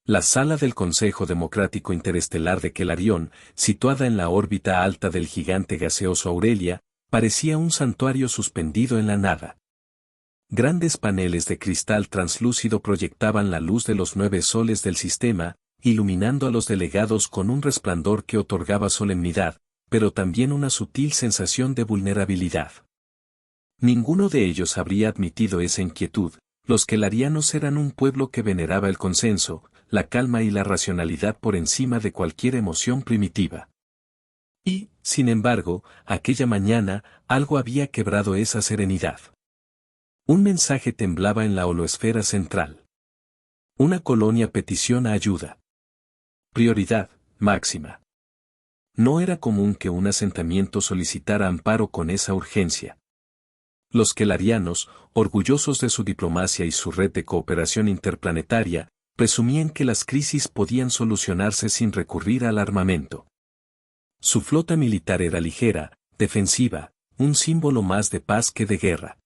La sala del Consejo Democrático Interestelar de Kelarión, situada en la órbita alta del gigante gaseoso Aurelia, parecía un santuario suspendido en la nada. Grandes paneles de cristal translúcido proyectaban la luz de los 9 soles del sistema, iluminando a los delegados con un resplandor que otorgaba solemnidad, pero también una sutil sensación de vulnerabilidad. Ninguno de ellos habría admitido esa inquietud. Los kelarianos eran un pueblo que veneraba el consenso, la calma y la racionalidad por encima de cualquier emoción primitiva. Y, sin embargo, aquella mañana, algo había quebrado esa serenidad. Un mensaje temblaba en la holoesfera central. Una colonia peticiona ayuda. Prioridad máxima. No era común que un asentamiento solicitara amparo con esa urgencia. Los kelarianos, orgullosos de su diplomacia y su red de cooperación interplanetaria, presumían que las crisis podían solucionarse sin recurrir al armamento. Su flota militar era ligera, defensiva, un símbolo más de paz que de guerra.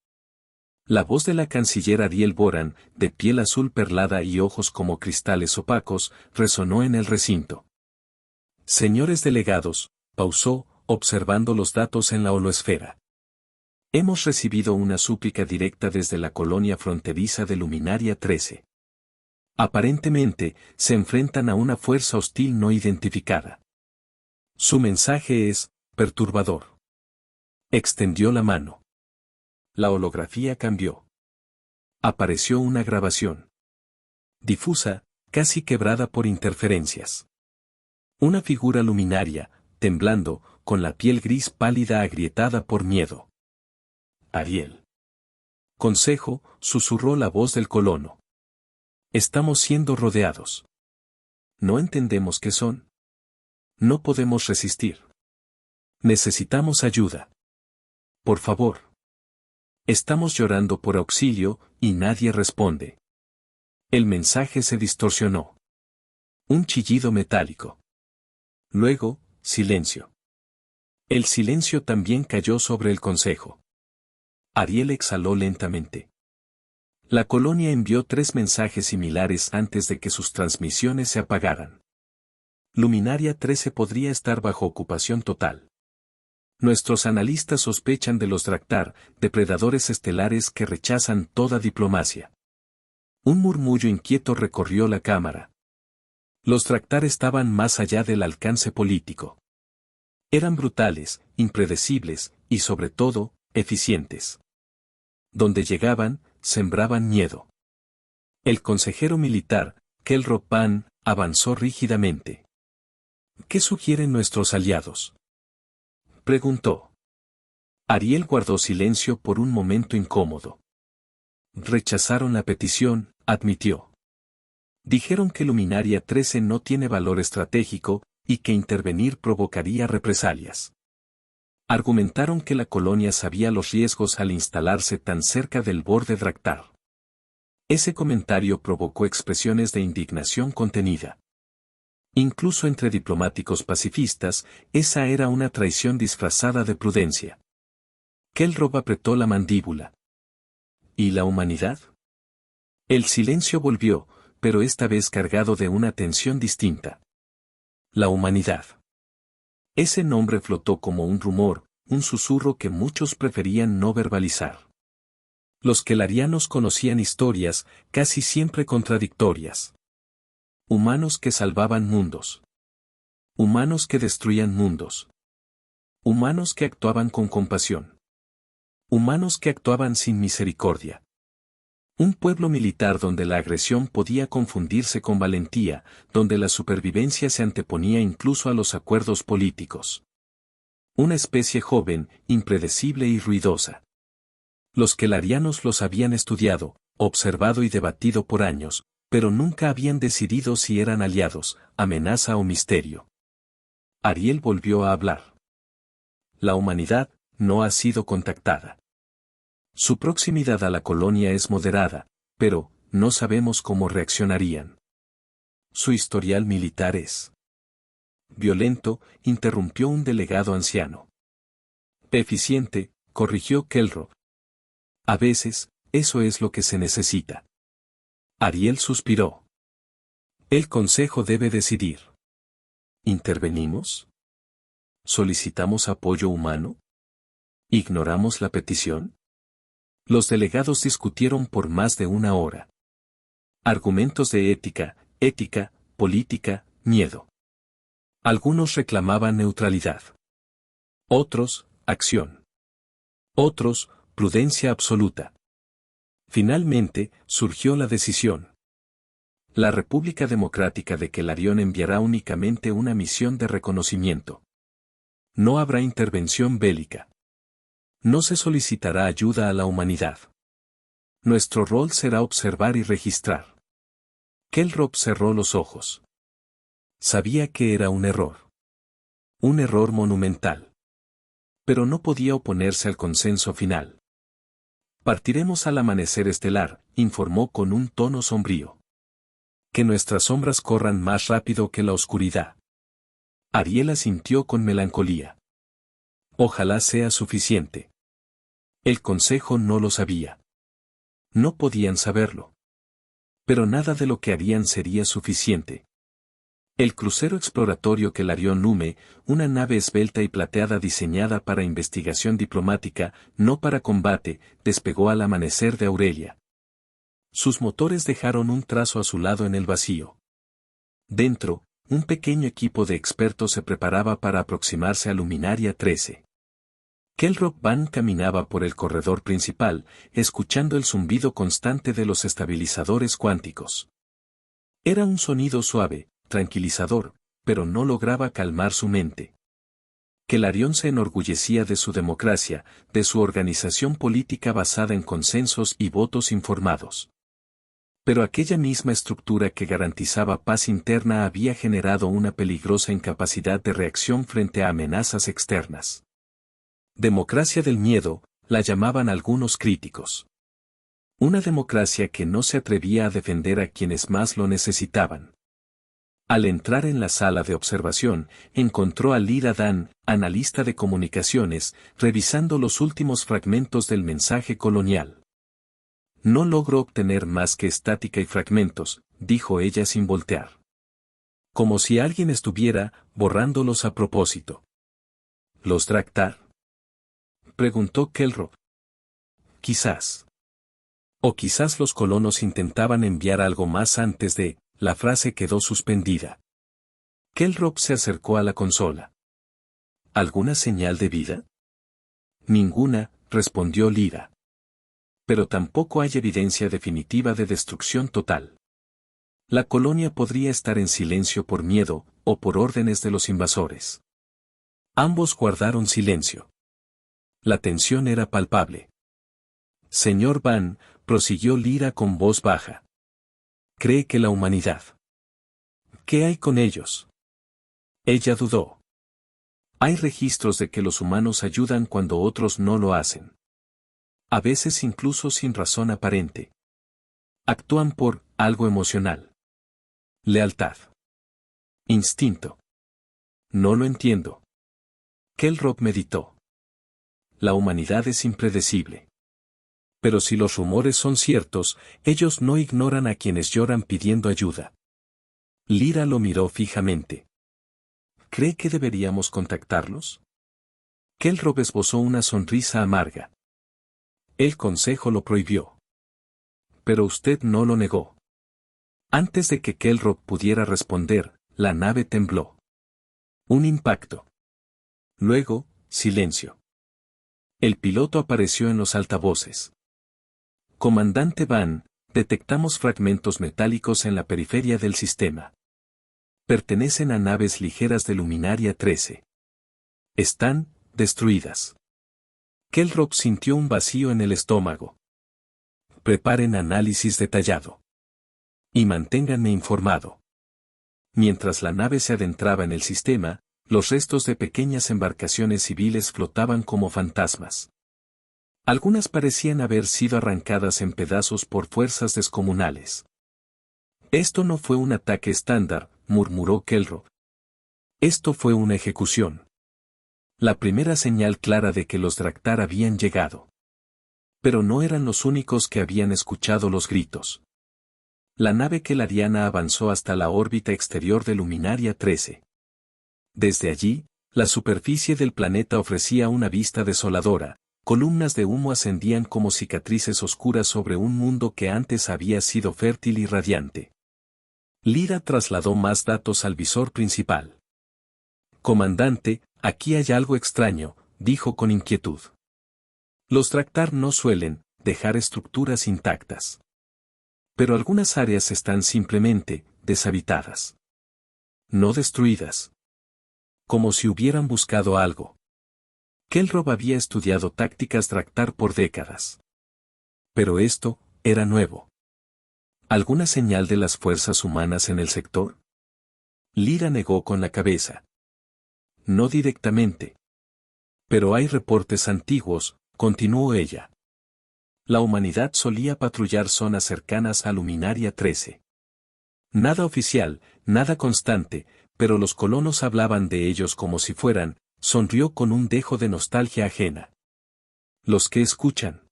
La voz de la canciller Ariel Boran, de piel azul perlada y ojos como cristales opacos, resonó en el recinto. Señores delegados, pausó, observando los datos en la holoesfera. Hemos recibido una súplica directa desde la colonia fronteriza de Luminaria 13. Aparentemente, se enfrentan a una fuerza hostil no identificada. Su mensaje es perturbador. Extendió la mano. La holografía cambió. Apareció una grabación. Difusa, casi quebrada por interferencias. Una figura luminaria, temblando, con la piel gris pálida agrietada por miedo. Ariel. Consejo, susurró la voz del colono. Estamos siendo rodeados. ¿No entendemos qué son? No podemos resistir. Necesitamos ayuda. Por favor. Estamos llorando por auxilio, y nadie responde. El mensaje se distorsionó. Un chillido metálico. Luego, silencio. El silencio también cayó sobre el consejo. Ariel exhaló lentamente. La colonia envió 3 mensajes similares antes de que sus transmisiones se apagaran. Luminaria 13 podría estar bajo ocupación total. Nuestros analistas sospechan de los Draktar, depredadores estelares que rechazan toda diplomacia. Un murmullo inquieto recorrió la cámara. Los Draktar estaban más allá del alcance político. Eran brutales, impredecibles, y sobre todo, eficientes. Donde llegaban, sembraban miedo. El consejero militar, Kelro Pan, avanzó rígidamente. ¿Qué sugieren nuestros aliados?, preguntó. Ariel guardó silencio por un momento incómodo. Rechazaron la petición, admitió. Dijeron que Luminaria 13 no tiene valor estratégico, y que intervenir provocaría represalias. Argumentaron que la colonia sabía los riesgos al instalarse tan cerca del borde Draktar. Ese comentario provocó expresiones de indignación contenida. Incluso entre diplomáticos pacifistas, esa era una traición disfrazada de prudencia. Kelrob apretó la mandíbula. ¿Y la humanidad? El silencio volvió, pero esta vez cargado de una tensión distinta. La humanidad. Ese nombre flotó como un rumor, un susurro que muchos preferían no verbalizar. Los kelarianos conocían historias, casi siempre contradictorias. Humanos que salvaban mundos. Humanos que destruían mundos. Humanos que actuaban con compasión. Humanos que actuaban sin misericordia. Un pueblo militar donde la agresión podía confundirse con valentía, donde la supervivencia se anteponía incluso a los acuerdos políticos. Una especie joven, impredecible y ruidosa. Los kelarianos los habían estudiado, observado y debatido por años, pero nunca habían decidido si eran aliados, amenaza o misterio. Ariel volvió a hablar. La humanidad no ha sido contactada. Su proximidad a la colonia es moderada, pero no sabemos cómo reaccionarían. Su historial militar es violento, interrumpió un delegado anciano. Eficiente, corrigió Kelro. A veces, eso es lo que se necesita. Ariel suspiró. El Consejo debe decidir. ¿Intervenimos? ¿Solicitamos apoyo humano? ¿Ignoramos la petición? Los delegados discutieron por más de una hora. Argumentos de ética, política, miedo. Algunos reclamaban neutralidad. Otros, acción. Otros, prudencia absoluta. Finalmente, surgió la decisión. La República Democrática de Kelarión enviará únicamente una misión de reconocimiento. No habrá intervención bélica. No se solicitará ayuda a la humanidad. Nuestro rol será observar y registrar. Kelrop cerró los ojos. Sabía que era un error. Un error monumental. Pero no podía oponerse al consenso final. Partiremos al amanecer estelar, informó con un tono sombrío. Que nuestras sombras corran más rápido que la oscuridad. Ariel asintió con melancolía. Ojalá sea suficiente. El consejo no lo sabía. No podían saberlo. Pero nada de lo que harían sería suficiente. El crucero exploratorio Kelarión Nume, una nave esbelta y plateada diseñada para investigación diplomática, no para combate, despegó al amanecer de Aurelia. Sus motores dejaron un trazo azulado en el vacío. Dentro, un pequeño equipo de expertos se preparaba para aproximarse a Luminaria 13. Kelrop Van caminaba por el corredor principal, escuchando el zumbido constante de los estabilizadores cuánticos. Era un sonido suave, tranquilizador, pero no lograba calmar su mente. Kelarión se enorgullecía de su democracia, de su organización política basada en consensos y votos informados. Pero aquella misma estructura que garantizaba paz interna había generado una peligrosa incapacidad de reacción frente a amenazas externas. Democracia del miedo, la llamaban algunos críticos. Una democracia que no se atrevía a defender a quienes más lo necesitaban. Al entrar en la sala de observación, encontró a Lyra Dan, analista de comunicaciones, revisando los últimos fragmentos del mensaje colonial. No logro obtener más que estática y fragmentos, dijo ella sin voltear. Como si alguien estuviera borrándolos a propósito. ¿Los Draktar? Preguntó Kelrop. Quizás. O quizás los colonos intentaban enviar algo más antes de, la frase quedó suspendida. Kelrop se acercó a la consola. ¿Alguna señal de vida? Ninguna, respondió Lyra. Pero tampoco hay evidencia definitiva de destrucción total. La colonia podría estar en silencio por miedo, o por órdenes de los invasores. Ambos guardaron silencio. La tensión era palpable. Señor Van, prosiguió Lyra con voz baja. ¿Cree que la humanidad? ¿Qué hay con ellos? Ella dudó. Hay registros de que los humanos ayudan cuando otros no lo hacen. A veces incluso sin razón aparente. Actúan por algo emocional. Lealtad. Instinto. No lo entiendo. Kelrop meditó. La humanidad es impredecible. Pero si los rumores son ciertos, ellos no ignoran a quienes lloran pidiendo ayuda. Lyra lo miró fijamente. ¿Cree que deberíamos contactarlos? Kelrop esbozó una sonrisa amarga. El consejo lo prohibió. Pero usted no lo negó. Antes de que Kelrop pudiera responder, la nave tembló. Un impacto. Luego, silencio. El piloto apareció en los altavoces. Comandante Van, detectamos fragmentos metálicos en la periferia del sistema. Pertenecen a naves ligeras de Luminaria 13. Están destruidas. Kelrop sintió un vacío en el estómago. Preparen análisis detallado. Y manténganme informado. Mientras la nave se adentraba en el sistema, los restos de pequeñas embarcaciones civiles flotaban como fantasmas. Algunas parecían haber sido arrancadas en pedazos por fuerzas descomunales. Esto no fue un ataque estándar, murmuró Kelrop. Esto fue una ejecución. La primera señal clara de que los Draktar habían llegado. Pero no eran los únicos que habían escuchado los gritos. La nave kelariana avanzó hasta la órbita exterior de Luminaria 13. Desde allí, la superficie del planeta ofrecía una vista desoladora, columnas de humo ascendían como cicatrices oscuras sobre un mundo que antes había sido fértil y radiante. Lyra trasladó más datos al visor principal. Comandante, aquí hay algo extraño, dijo con inquietud. Los Draktar no suelen dejar estructuras intactas. Pero algunas áreas están simplemente deshabitadas. No destruidas. Como si hubieran buscado algo. Kelrov había estudiado tácticas Draktar por décadas. Pero esto era nuevo. ¿Alguna señal de las fuerzas humanas en el sector? Lyra negó con la cabeza. No directamente. Pero hay reportes antiguos, continuó ella. La humanidad solía patrullar zonas cercanas a Luminaria 13. Nada oficial, nada constante, pero los colonos hablaban de ellos como si fueran, sonrió con un dejo de nostalgia ajena. Los que escuchan.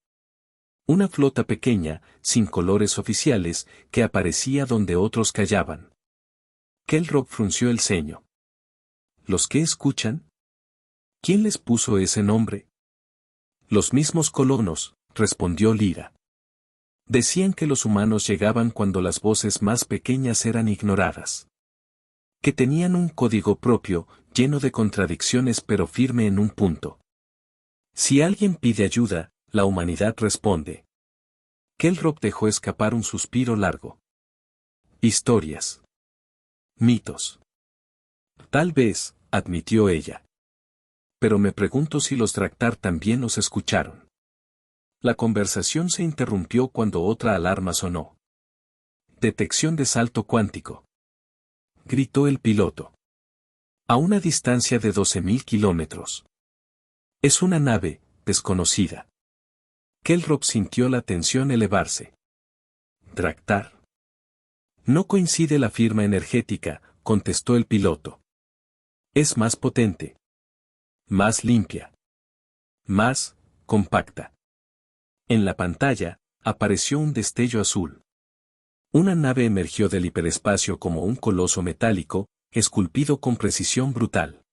Una flota pequeña, sin colores oficiales, que aparecía donde otros callaban. Kelrov frunció el ceño. ¿Los que escuchan? ¿Quién les puso ese nombre? Los mismos colonos, respondió Lyra. Decían que los humanos llegaban cuando las voces más pequeñas eran ignoradas. Que tenían un código propio, lleno de contradicciones pero firme en un punto. Si alguien pide ayuda, la humanidad responde. Kelrov dejó escapar un suspiro largo. Historias. Mitos. Tal vez, admitió ella. Pero me pregunto si los Draktar también los escucharon. La conversación se interrumpió cuando otra alarma sonó. Detección de salto cuántico. Gritó el piloto. A una distancia de 12.000 kilómetros. Es una nave, desconocida. Kelrov sintió la tensión elevarse. Draktar. No coincide la firma energética, contestó el piloto. Es más potente. Más limpia. Más compacta. En la pantalla, apareció un destello azul. Una nave emergió del hiperespacio como un coloso metálico, esculpido con precisión brutal.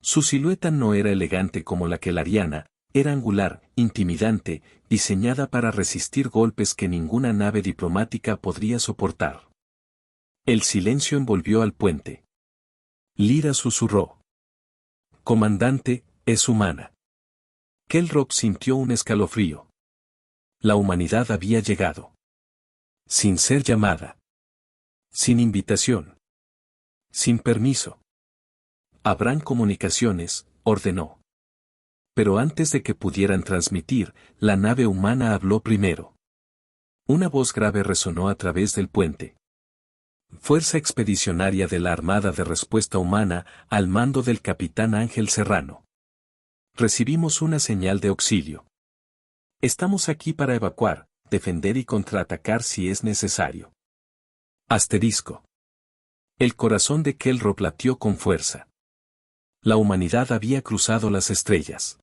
Su silueta no era elegante como la kelariana, era angular, intimidante, diseñada para resistir golpes que ninguna nave diplomática podría soportar. El silencio envolvió al puente. Lyra susurró. Comandante, es humana. Kelrov sintió un escalofrío. La humanidad había llegado. Sin ser llamada. Sin invitación. Sin permiso. Habrán comunicaciones, ordenó. Pero antes de que pudieran transmitir, la nave humana habló primero. Una voz grave resonó a través del puente. Fuerza Expedicionaria de la Armada de Respuesta Humana, al mando del capitán Ángel Serrano. Recibimos una señal de auxilio. Estamos aquí para evacuar, defender y contraatacar si es necesario. Asterisco. El corazón de Kelrov latió con fuerza. La humanidad había cruzado las estrellas.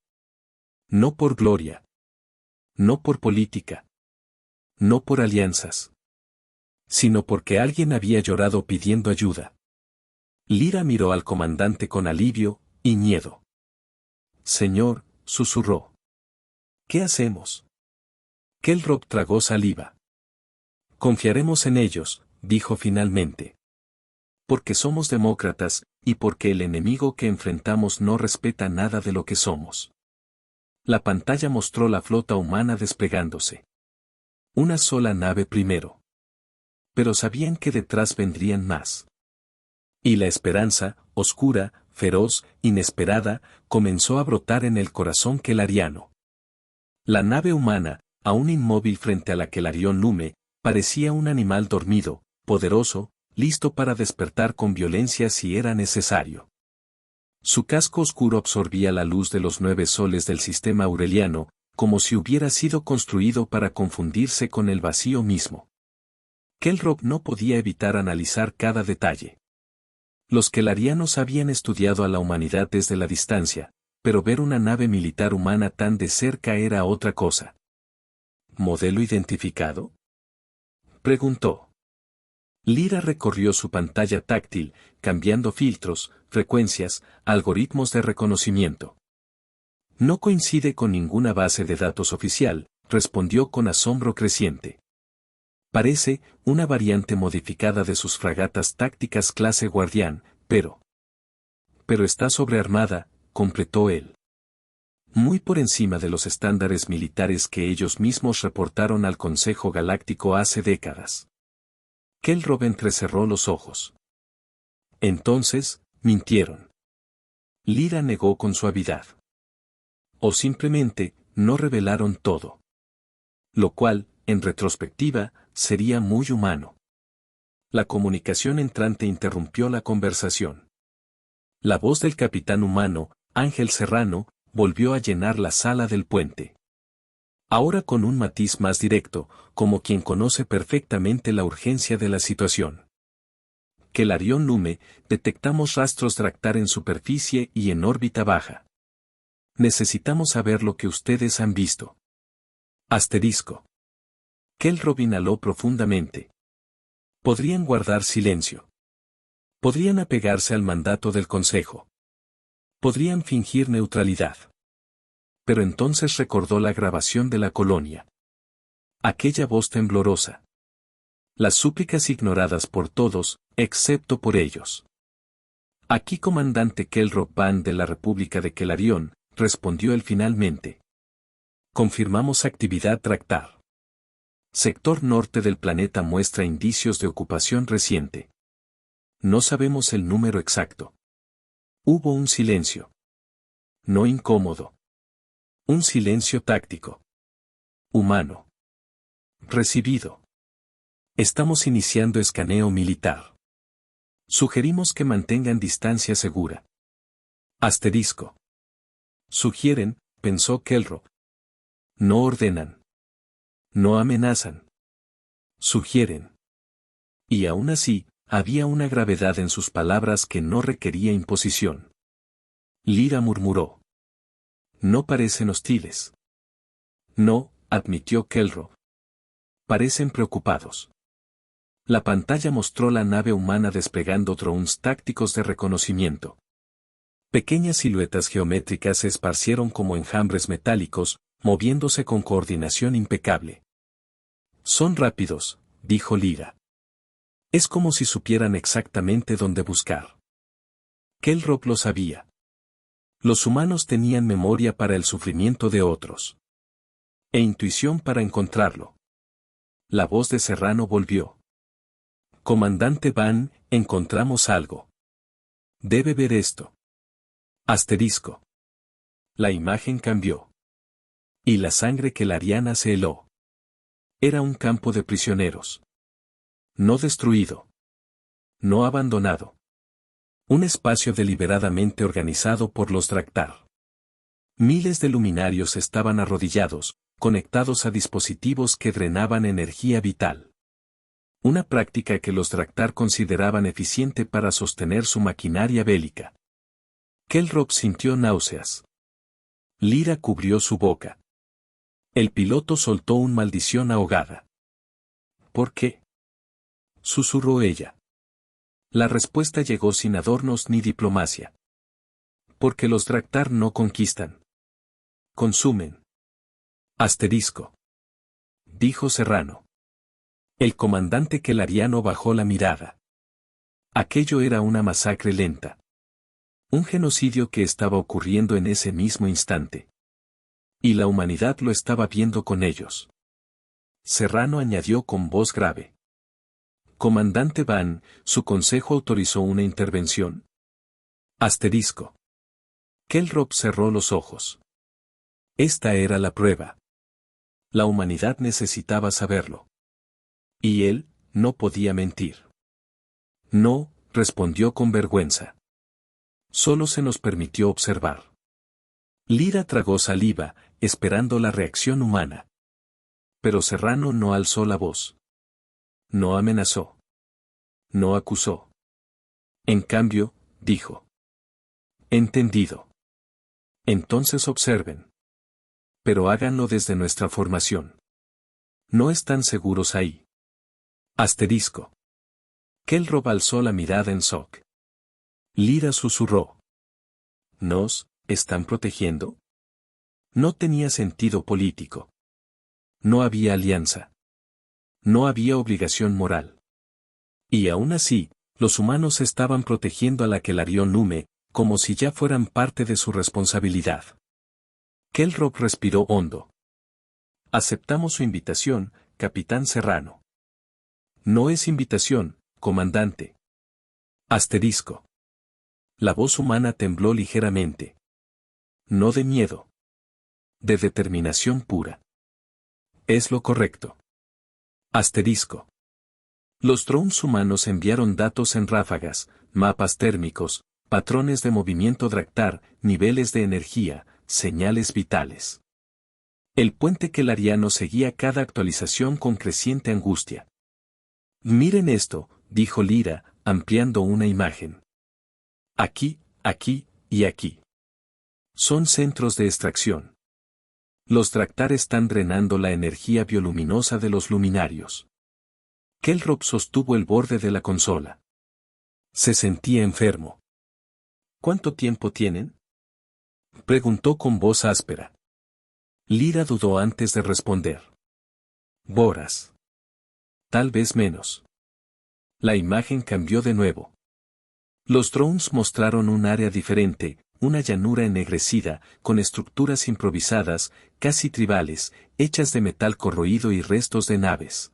No por gloria. No por política. No por alianzas. Sino porque alguien había llorado pidiendo ayuda. Lyra miró al comandante con alivio y miedo. Señor, susurró. ¿Qué hacemos? Kelrov tragó saliva. Confiaremos en ellos, dijo finalmente. Porque somos demócratas, y porque el enemigo que enfrentamos no respeta nada de lo que somos. La pantalla mostró la flota humana desplegándose. Una sola nave primero. Pero sabían que detrás vendrían más. Y la esperanza, oscura, feroz, inesperada, comenzó a brotar en el corazón kelariano. La nave humana, aún inmóvil frente a la Kelarión Lume, parecía un animal dormido, poderoso, listo para despertar con violencia si era necesario. Su casco oscuro absorbía la luz de los 9 soles del sistema aureliano, como si hubiera sido construido para confundirse con el vacío mismo. Kelrov no podía evitar analizar cada detalle. Los kelarianos habían estudiado a la humanidad desde la distancia, pero ver una nave militar humana tan de cerca era otra cosa. ¿Modelo identificado? Preguntó. Lyra recorrió su pantalla táctil, cambiando filtros, frecuencias, algoritmos de reconocimiento. No coincide con ninguna base de datos oficial, respondió con asombro creciente. Parece una variante modificada de sus fragatas tácticas clase Guardián, pero está sobrearmada, completó él. Muy por encima de los estándares militares que ellos mismos reportaron al Consejo Galáctico hace décadas. Kel-Rob entrecerró los ojos. Entonces, mintieron. Lyra negó con suavidad. O simplemente, no revelaron todo. Lo cual, en retrospectiva, sería muy humano. La comunicación entrante interrumpió la conversación. La voz del capitán humano, Ángel Serrano, volvió a llenar la sala del puente. Ahora con un matiz más directo, como quien conoce perfectamente la urgencia de la situación. Kelarion Lume, detectamos rastros Draktar en superficie y en órbita baja. Necesitamos saber lo que ustedes han visto. Asterisco. Kel-Rob inhaló profundamente. Podrían guardar silencio. Podrían apegarse al mandato del Consejo. Podrían fingir neutralidad. Pero entonces recordó la grabación de la colonia. Aquella voz temblorosa. Las súplicas ignoradas por todos, excepto por ellos. Aquí comandante Kel-Rob Van de la República de Kelarion, respondió él finalmente. Confirmamos actividad Draktar. Sector norte del planeta muestra indicios de ocupación reciente. No sabemos el número exacto. Hubo un silencio. No incómodo. Un silencio táctico. Humano. Recibido. Estamos iniciando escaneo militar. Sugerimos que mantengan distancia segura. Asterisco. Sugieren, pensó Kel-Rob. No ordenan. No amenazan. Sugieren. Y aún así, había una gravedad en sus palabras que no requería imposición. Lyra murmuró. No parecen hostiles. No, admitió Kel-Rob. Parecen preocupados. La pantalla mostró la nave humana desplegando drones tácticos de reconocimiento. Pequeñas siluetas geométricas se esparcieron como enjambres metálicos, moviéndose con coordinación impecable. Son rápidos, dijo Lyra. Es como si supieran exactamente dónde buscar. Kel-Rob lo sabía. Los humanos tenían memoria para el sufrimiento de otros. E intuición para encontrarlo. La voz de Serrano volvió. Comandante Van, encontramos algo. Debe ver esto. Asterisco. La imagen cambió. Y la sangre kelariana se heló. Era un campo de prisioneros. No destruido. No abandonado. Un espacio deliberadamente organizado por los Draktar. Miles de luminarios estaban arrodillados, conectados a dispositivos que drenaban energía vital. Una práctica que los Draktar consideraban eficiente para sostener su maquinaria bélica. Kel-Rob sintió náuseas. Lyra cubrió su boca. El piloto soltó una maldición ahogada. ¿Por qué? Susurró ella. La respuesta llegó sin adornos ni diplomacia. Porque los Draktar no conquistan. Consumen. Asterisco. Dijo Serrano. El comandante kelariano bajó la mirada. Aquello era una masacre lenta. Un genocidio que estaba ocurriendo en ese mismo instante. Y la humanidad lo estaba viendo con ellos. Serrano añadió con voz grave. Comandante Van, ¿su consejo autorizó una intervención? Asterisco. Kel-Rob cerró los ojos. Esta era la prueba. La humanidad necesitaba saberlo. Y él, no podía mentir. No, respondió con vergüenza. Solo se nos permitió observar. Lyra tragó saliva, esperando la reacción humana. Pero Serrano no alzó la voz. No amenazó. No acusó. En cambio, dijo. Entendido. Entonces observen. Pero háganlo desde nuestra formación. No están seguros ahí. Asterisco. Kelrob alzó la mirada en shock. Lyra susurró. ¿Nos están protegiendo? No tenía sentido político. No había alianza. No había obligación moral. Y aún así, los humanos estaban protegiendo a la Kelarión Lume, como si ya fueran parte de su responsabilidad. Kelrob respiró hondo. Aceptamos su invitación, Capitán Serrano. No es invitación, comandante. Asterisco. La voz humana tembló ligeramente. No de miedo. De determinación pura. Es lo correcto. Asterisco. Los drones humanos enviaron datos en ráfagas, mapas térmicos, patrones de movimiento Draktar, niveles de energía, señales vitales. El puente kelariano seguía cada actualización con creciente angustia. Miren esto, dijo Lyra, ampliando una imagen. Aquí, aquí, y aquí. Son centros de extracción. Los Draktar están drenando la energía bioluminosa de los luminarios. Kelrob sostuvo el borde de la consola. Se sentía enfermo. ¿Cuánto tiempo tienen? Preguntó con voz áspera. Lyra dudó antes de responder. Horas. Tal vez menos. La imagen cambió de nuevo. Los drones mostraron un área diferente, una llanura ennegrecida, con estructuras improvisadas, casi tribales, hechas de metal corroído y restos de naves.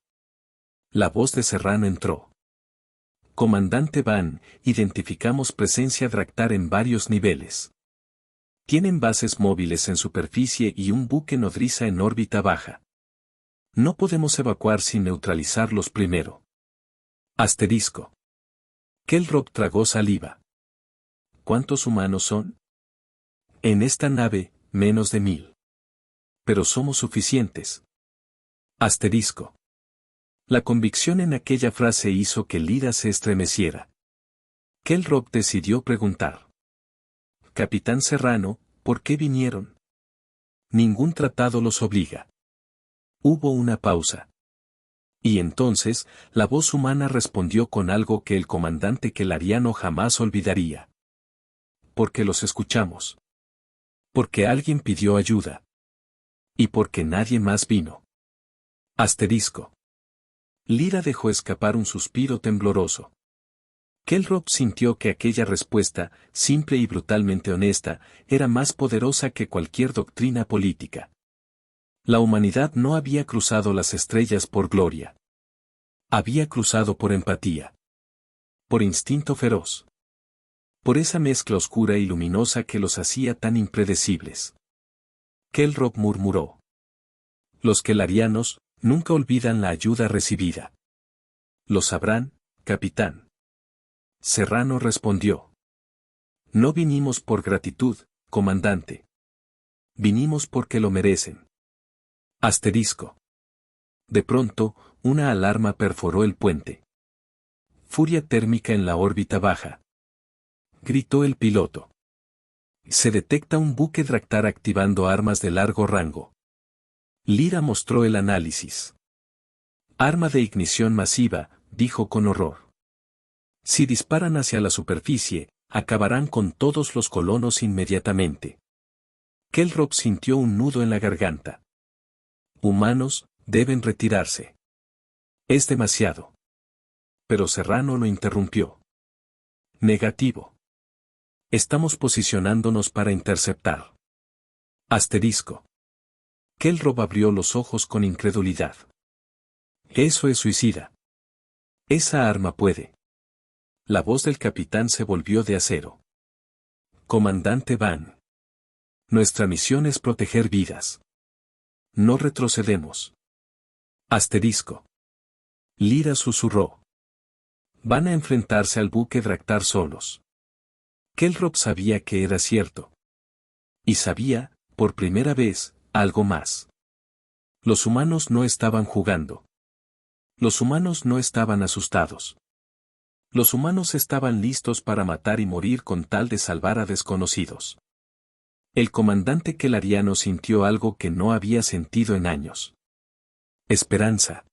La voz de Serrano entró. Comandante Van, identificamos presencia Draktar en varios niveles. Tienen bases móviles en superficie y un buque nodriza en órbita baja. No podemos evacuar sin neutralizarlos primero. Asterisco. Kelrob tragó saliva. ¿Cuántos humanos son? En esta nave, menos de 1000. Pero somos suficientes. Asterisco. La convicción en aquella frase hizo que Lyra se estremeciera. Kelrob decidió preguntar. Capitán Serrano, ¿por qué vinieron? Ningún tratado los obliga. Hubo una pausa. Y entonces, la voz humana respondió con algo que el comandante kelariano jamás olvidaría. Porque los escuchamos. Porque alguien pidió ayuda. Y porque nadie más vino. Asterisco. Lyra dejó escapar un suspiro tembloroso. Kelrob sintió que aquella respuesta, simple y brutalmente honesta, era más poderosa que cualquier doctrina política. La humanidad no había cruzado las estrellas por gloria. Había cruzado por empatía. Por instinto feroz. Por esa mezcla oscura y luminosa que los hacía tan impredecibles. Kelrob murmuró. Los kelarianos nunca olvidan la ayuda recibida. Lo sabrán, capitán. Serrano respondió. No vinimos por gratitud, comandante. Vinimos porque lo merecen. Asterisco. De pronto, una alarma perforó el puente. Furia térmica en la órbita baja. Gritó el piloto. Se detecta un buque Draktar activando armas de largo rango. Lyra mostró el análisis. Arma de ignición masiva, dijo con horror. Si disparan hacia la superficie, acabarán con todos los colonos inmediatamente. Kelrob sintió un nudo en la garganta. Humanos, deben retirarse. Es demasiado. Pero Serrano lo interrumpió. Negativo. Estamos posicionándonos para interceptar. Asterisco. Kelrob abrió los ojos con incredulidad. Eso es suicida. Esa arma puede. La voz del capitán se volvió de acero. Comandante Van. Nuestra misión es proteger vidas. No retrocedemos. Asterisco. Lyra susurró. Van a enfrentarse al buque Draktar solos. Kelrob sabía que era cierto. Y sabía, por primera vez, algo más. Los humanos no estaban jugando. Los humanos no estaban asustados. Los humanos estaban listos para matar y morir con tal de salvar a desconocidos. El comandante kelariano sintió algo que no había sentido en años. Esperanza.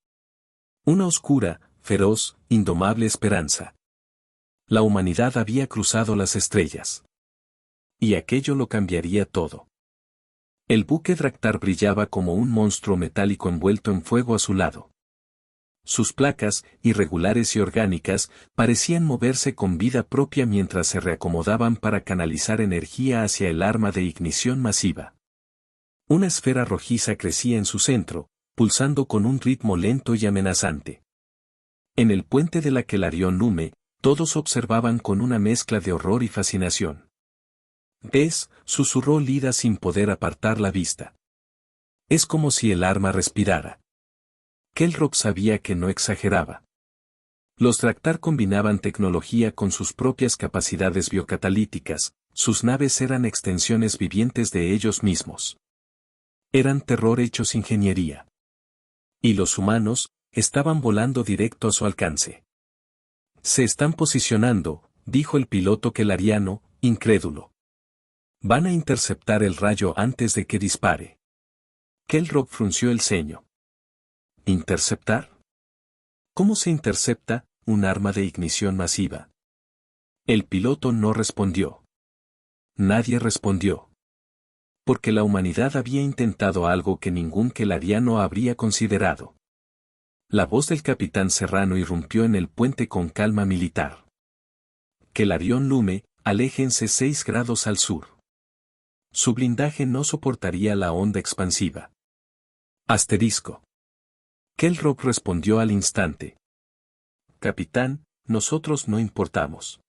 Una oscura, feroz, indomable esperanza. La humanidad había cruzado las estrellas. Y aquello lo cambiaría todo. El buque Draktar brillaba como un monstruo metálico envuelto en fuego a su lado. Sus placas, irregulares y orgánicas, parecían moverse con vida propia mientras se reacomodaban para canalizar energía hacia el arma de ignición masiva. Una esfera rojiza crecía en su centro, pulsando con un ritmo lento y amenazante. En el puente de la Kelarion Lume, todos observaban con una mezcla de horror y fascinación. «¿Ves?», susurró Lyra sin poder apartar la vista. «Es como si el arma respirara». Kelrock sabía que no exageraba. Los Draktar combinaban tecnología con sus propias capacidades biocatalíticas, sus naves eran extensiones vivientes de ellos mismos. Eran terror hechos ingeniería. Y los humanos, estaban volando directo a su alcance. «Se están posicionando», dijo el piloto kelariano, incrédulo. «Van a interceptar el rayo antes de que dispare». Kelrock frunció el ceño. ¿Interceptar? ¿Cómo se intercepta un arma de ignición masiva? El piloto no respondió. Nadie respondió. Porque la humanidad había intentado algo que ningún kelariano habría considerado. La voz del capitán Serrano irrumpió en el puente con calma militar. Kelarion Lume, aléjense 6 grados al sur. Su blindaje no soportaría la onda expansiva. Asterisco. Kelrock respondió al instante. Capitán, nosotros no importamos.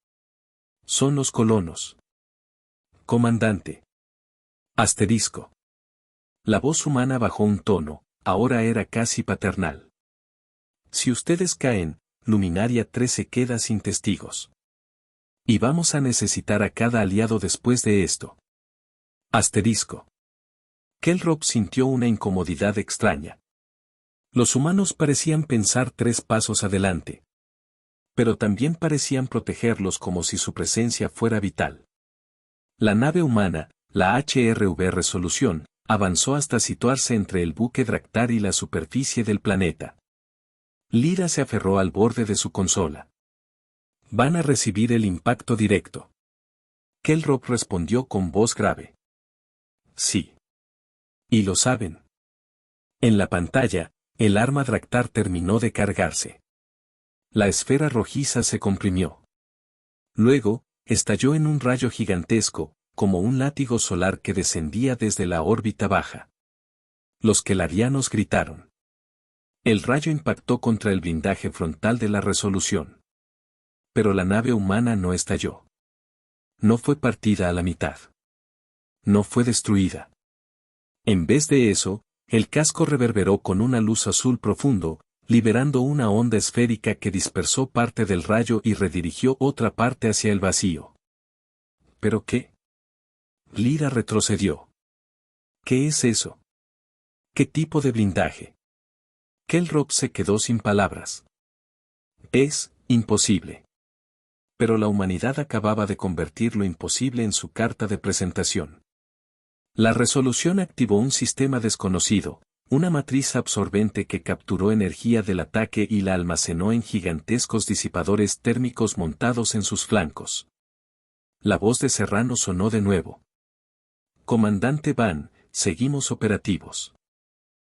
Son los colonos. Comandante. Asterisco. La voz humana bajó un tono, ahora era casi paternal. Si ustedes caen, Luminaria 3 se queda sin testigos. Y vamos a necesitar a cada aliado después de esto. Asterisco. Kelrock sintió una incomodidad extraña. Los humanos parecían pensar 3 pasos adelante. Pero también parecían protegerlos como si su presencia fuera vital. La nave humana, la HRV Resolución, avanzó hasta situarse entre el buque Draktar y la superficie del planeta. Lyra se aferró al borde de su consola. Van a recibir el impacto directo. Kelrock respondió con voz grave. Sí. Y lo saben. En la pantalla, el arma Draktar terminó de cargarse. La esfera rojiza se comprimió. Luego, estalló en un rayo gigantesco, como un látigo solar que descendía desde la órbita baja. Los kelarianos gritaron. El rayo impactó contra el blindaje frontal de la Resolución. Pero la nave humana no estalló. No fue partida a la mitad. No fue destruida. En vez de eso, el casco reverberó con una luz azul profundo, liberando una onda esférica que dispersó parte del rayo y redirigió otra parte hacia el vacío. ¿Pero qué? Lyra retrocedió. ¿Qué es eso? ¿Qué tipo de blindaje? Kelrock se quedó sin palabras. Es imposible. Pero la humanidad acababa de convertir lo imposible en su carta de presentación. La Resolución activó un sistema desconocido, una matriz absorbente que capturó energía del ataque y la almacenó en gigantescos disipadores térmicos montados en sus flancos. La voz de Serrano sonó de nuevo. Comandante Van, seguimos operativos.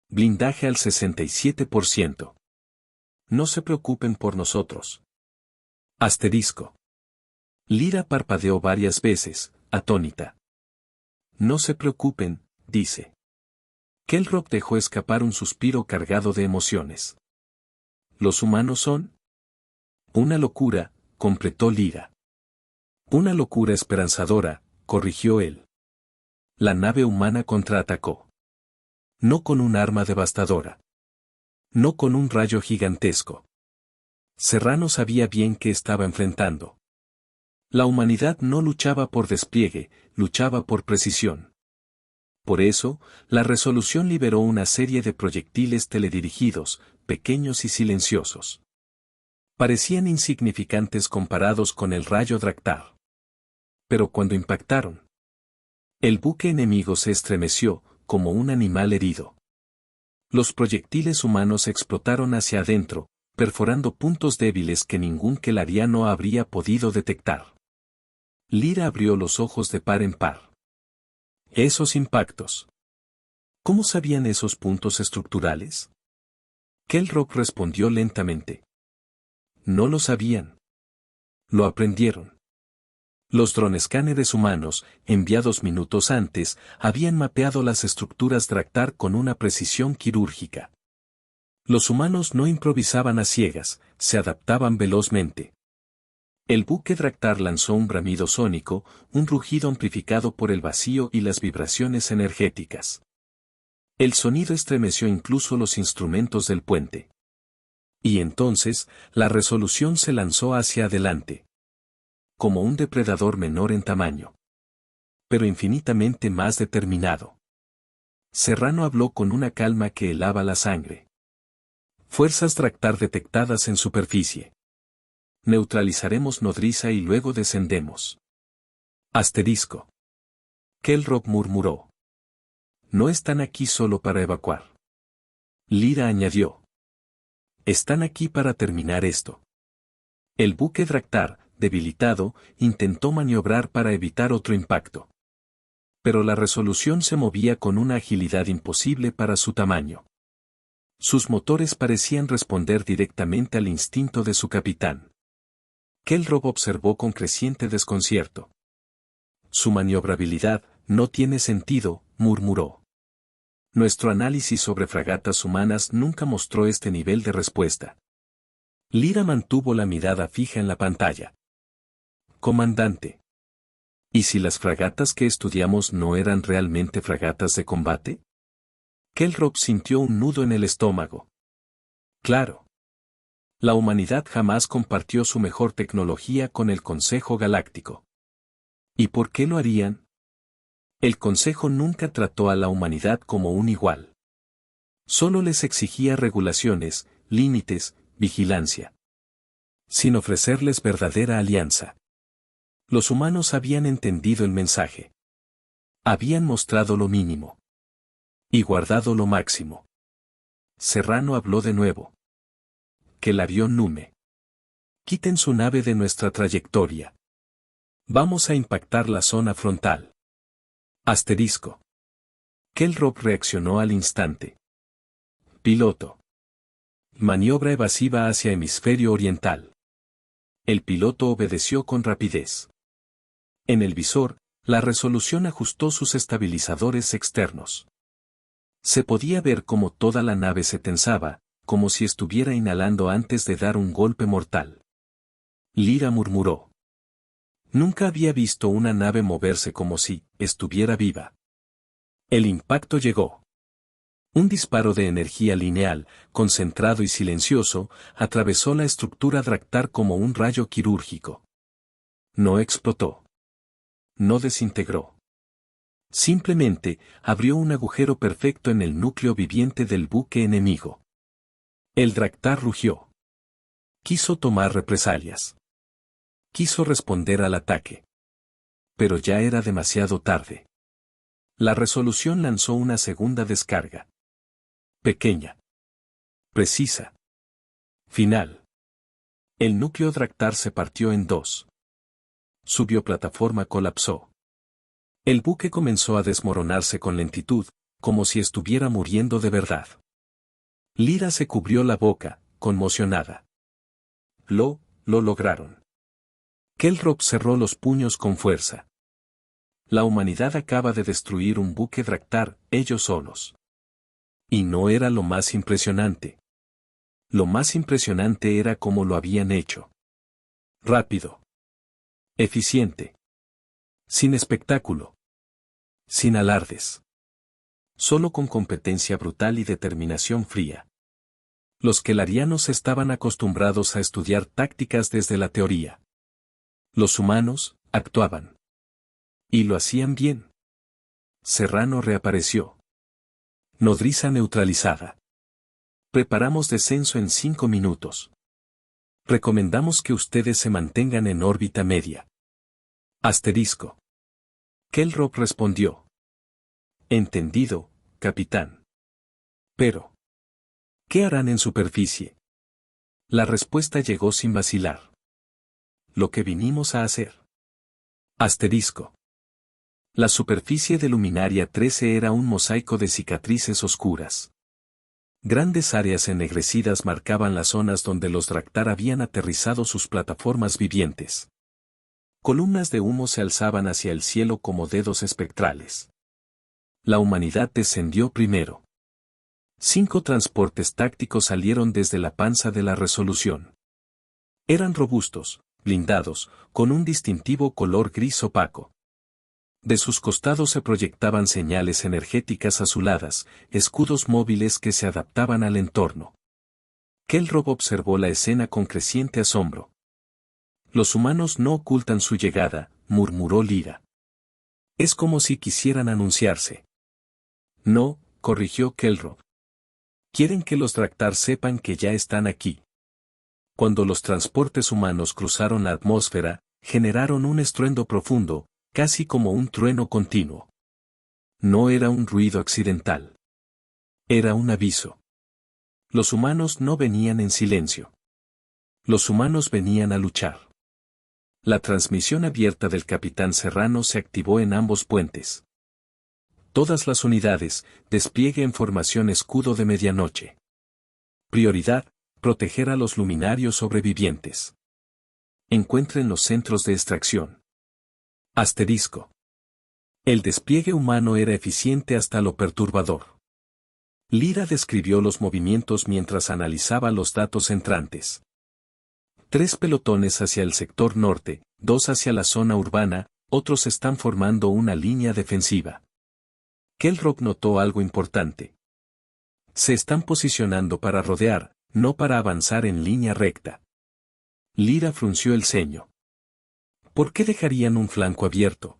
Blindaje al 67%. No se preocupen por nosotros. Asterisco. Lyra parpadeó varias veces, atónita. No se preocupen, dice. Kelrock dejó escapar un suspiro cargado de emociones. ¿Los humanos son? Una locura, completó Lyra. Una locura esperanzadora, corrigió él. La nave humana contraatacó. No con un arma devastadora. No con un rayo gigantesco. Serrano sabía bien qué estaba enfrentando. La humanidad no luchaba por despliegue, luchaba por precisión. Por eso, la Resolución liberó una serie de proyectiles teledirigidos, pequeños y silenciosos. Parecían insignificantes comparados con el rayo Draktar. Pero cuando impactaron, el buque enemigo se estremeció, como un animal herido. Los proyectiles humanos explotaron hacia adentro, perforando puntos débiles que ningún kelariano habría podido detectar. Lyra abrió los ojos de par en par. Esos impactos. ¿Cómo sabían esos puntos estructurales? Kelrock respondió lentamente. No lo sabían. Lo aprendieron. Los dronescáneres humanos, enviados minutos antes, habían mapeado las estructuras Draktar con una precisión quirúrgica. Los humanos no improvisaban a ciegas, se adaptaban velozmente. El buque Draktar lanzó un bramido sónico, un rugido amplificado por el vacío y las vibraciones energéticas. El sonido estremeció incluso los instrumentos del puente. Y entonces, la resolución se lanzó hacia adelante. Como un depredador menor en tamaño. Pero infinitamente más determinado. Serrano habló con una calma que helaba la sangre. Fuerzas Draktar detectadas en superficie. Neutralizaremos nodriza y luego descendemos. Asterisco. Kelrock murmuró. No están aquí solo para evacuar. Lyra añadió. Están aquí para terminar esto. El buque Draktar, debilitado, intentó maniobrar para evitar otro impacto. Pero la resolución se movía con una agilidad imposible para su tamaño. Sus motores parecían responder directamente al instinto de su capitán. Kelrock observó con creciente desconcierto. Su maniobrabilidad no tiene sentido, murmuró. Nuestro análisis sobre fragatas humanas nunca mostró este nivel de respuesta. Lyra mantuvo la mirada fija en la pantalla. Comandante. ¿Y si las fragatas que estudiamos no eran realmente fragatas de combate? Kelrock sintió un nudo en el estómago. Claro. La humanidad jamás compartió su mejor tecnología con el Consejo Galáctico. ¿Y por qué lo harían? El Consejo nunca trató a la humanidad como un igual. Solo les exigía regulaciones, límites, vigilancia. Sin ofrecerles verdadera alianza. Los humanos habían entendido el mensaje. Habían mostrado lo mínimo. Y guardado lo máximo. Serrano habló de nuevo. Kelarión Nume. Quiten su nave de nuestra trayectoria. Vamos a impactar la zona frontal. Asterisco. Kelrock reaccionó al instante. Piloto. Maniobra evasiva hacia hemisferio oriental. El piloto obedeció con rapidez. En el visor, la resolución ajustó sus estabilizadores externos. Se podía ver cómo toda la nave se tensaba, como si estuviera inhalando antes de dar un golpe mortal. Lyra murmuró. Nunca había visto una nave moverse como si estuviera viva. El impacto llegó. Un disparo de energía lineal, concentrado y silencioso, atravesó la estructura Draktar como un rayo quirúrgico. No explotó. No desintegró. Simplemente, abrió un agujero perfecto en el núcleo viviente del buque enemigo. El Draktar rugió. Quiso tomar represalias. Quiso responder al ataque. Pero ya era demasiado tarde. La resolución lanzó una segunda descarga. Pequeña. Precisa. Final. El núcleo Draktar se partió en dos. Su bioplataforma colapsó. El buque comenzó a desmoronarse con lentitud, como si estuviera muriendo de verdad. Lyra se cubrió la boca, conmocionada. Lo lograron. Kelrock cerró los puños con fuerza. La humanidad acaba de destruir un buque Draktar, ellos solos. Y no era lo más impresionante. Lo más impresionante era cómo lo habían hecho. Rápido. Eficiente. Sin espectáculo. Sin alardes. Solo con competencia brutal y determinación fría. Los kelarianos estaban acostumbrados a estudiar tácticas desde la teoría. Los humanos, actuaban. Y lo hacían bien. Serrano reapareció. Nodriza neutralizada. Preparamos descenso en 5 minutos. Recomendamos que ustedes se mantengan en órbita media. Asterisco. Kelrock respondió. Entendido, capitán. Pero, ¿qué harán en superficie? La respuesta llegó sin vacilar. Lo que vinimos a hacer. Asterisco. La superficie de Luminaria 13 era un mosaico de cicatrices oscuras. Grandes áreas ennegrecidas marcaban las zonas donde los Draktar habían aterrizado sus plataformas vivientes. Columnas de humo se alzaban hacia el cielo como dedos espectrales. La humanidad descendió primero. 5 transportes tácticos salieron desde la panza de la Resolución. Eran robustos, blindados, con un distintivo color gris opaco. De sus costados se proyectaban señales energéticas azuladas, escudos móviles que se adaptaban al entorno. Kelrob observó la escena con creciente asombro. Los humanos no ocultan su llegada, murmuró Lyra. Es como si quisieran anunciarse. No, corrigió Kelrob. Quieren que los Draktar sepan que ya están aquí. Cuando los transportes humanos cruzaron la atmósfera, generaron un estruendo profundo, casi como un trueno continuo. No era un ruido accidental. Era un aviso. Los humanos no venían en silencio. Los humanos venían a luchar. La transmisión abierta del capitán Serrano se activó en ambos puentes. Todas las unidades, despliegue en formación escudo de medianoche. Prioridad, proteger a los luminarios sobrevivientes. Encuentren los centros de extracción. Asterisco. El despliegue humano era eficiente hasta lo perturbador. Lyra describió los movimientos mientras analizaba los datos entrantes. 3 pelotones hacia el sector norte, 2 hacia la zona urbana, otros están formando una línea defensiva. Kelrob notó algo importante. Se están posicionando para rodear, no para avanzar en línea recta. Lyra frunció el ceño. ¿Por qué dejarían un flanco abierto?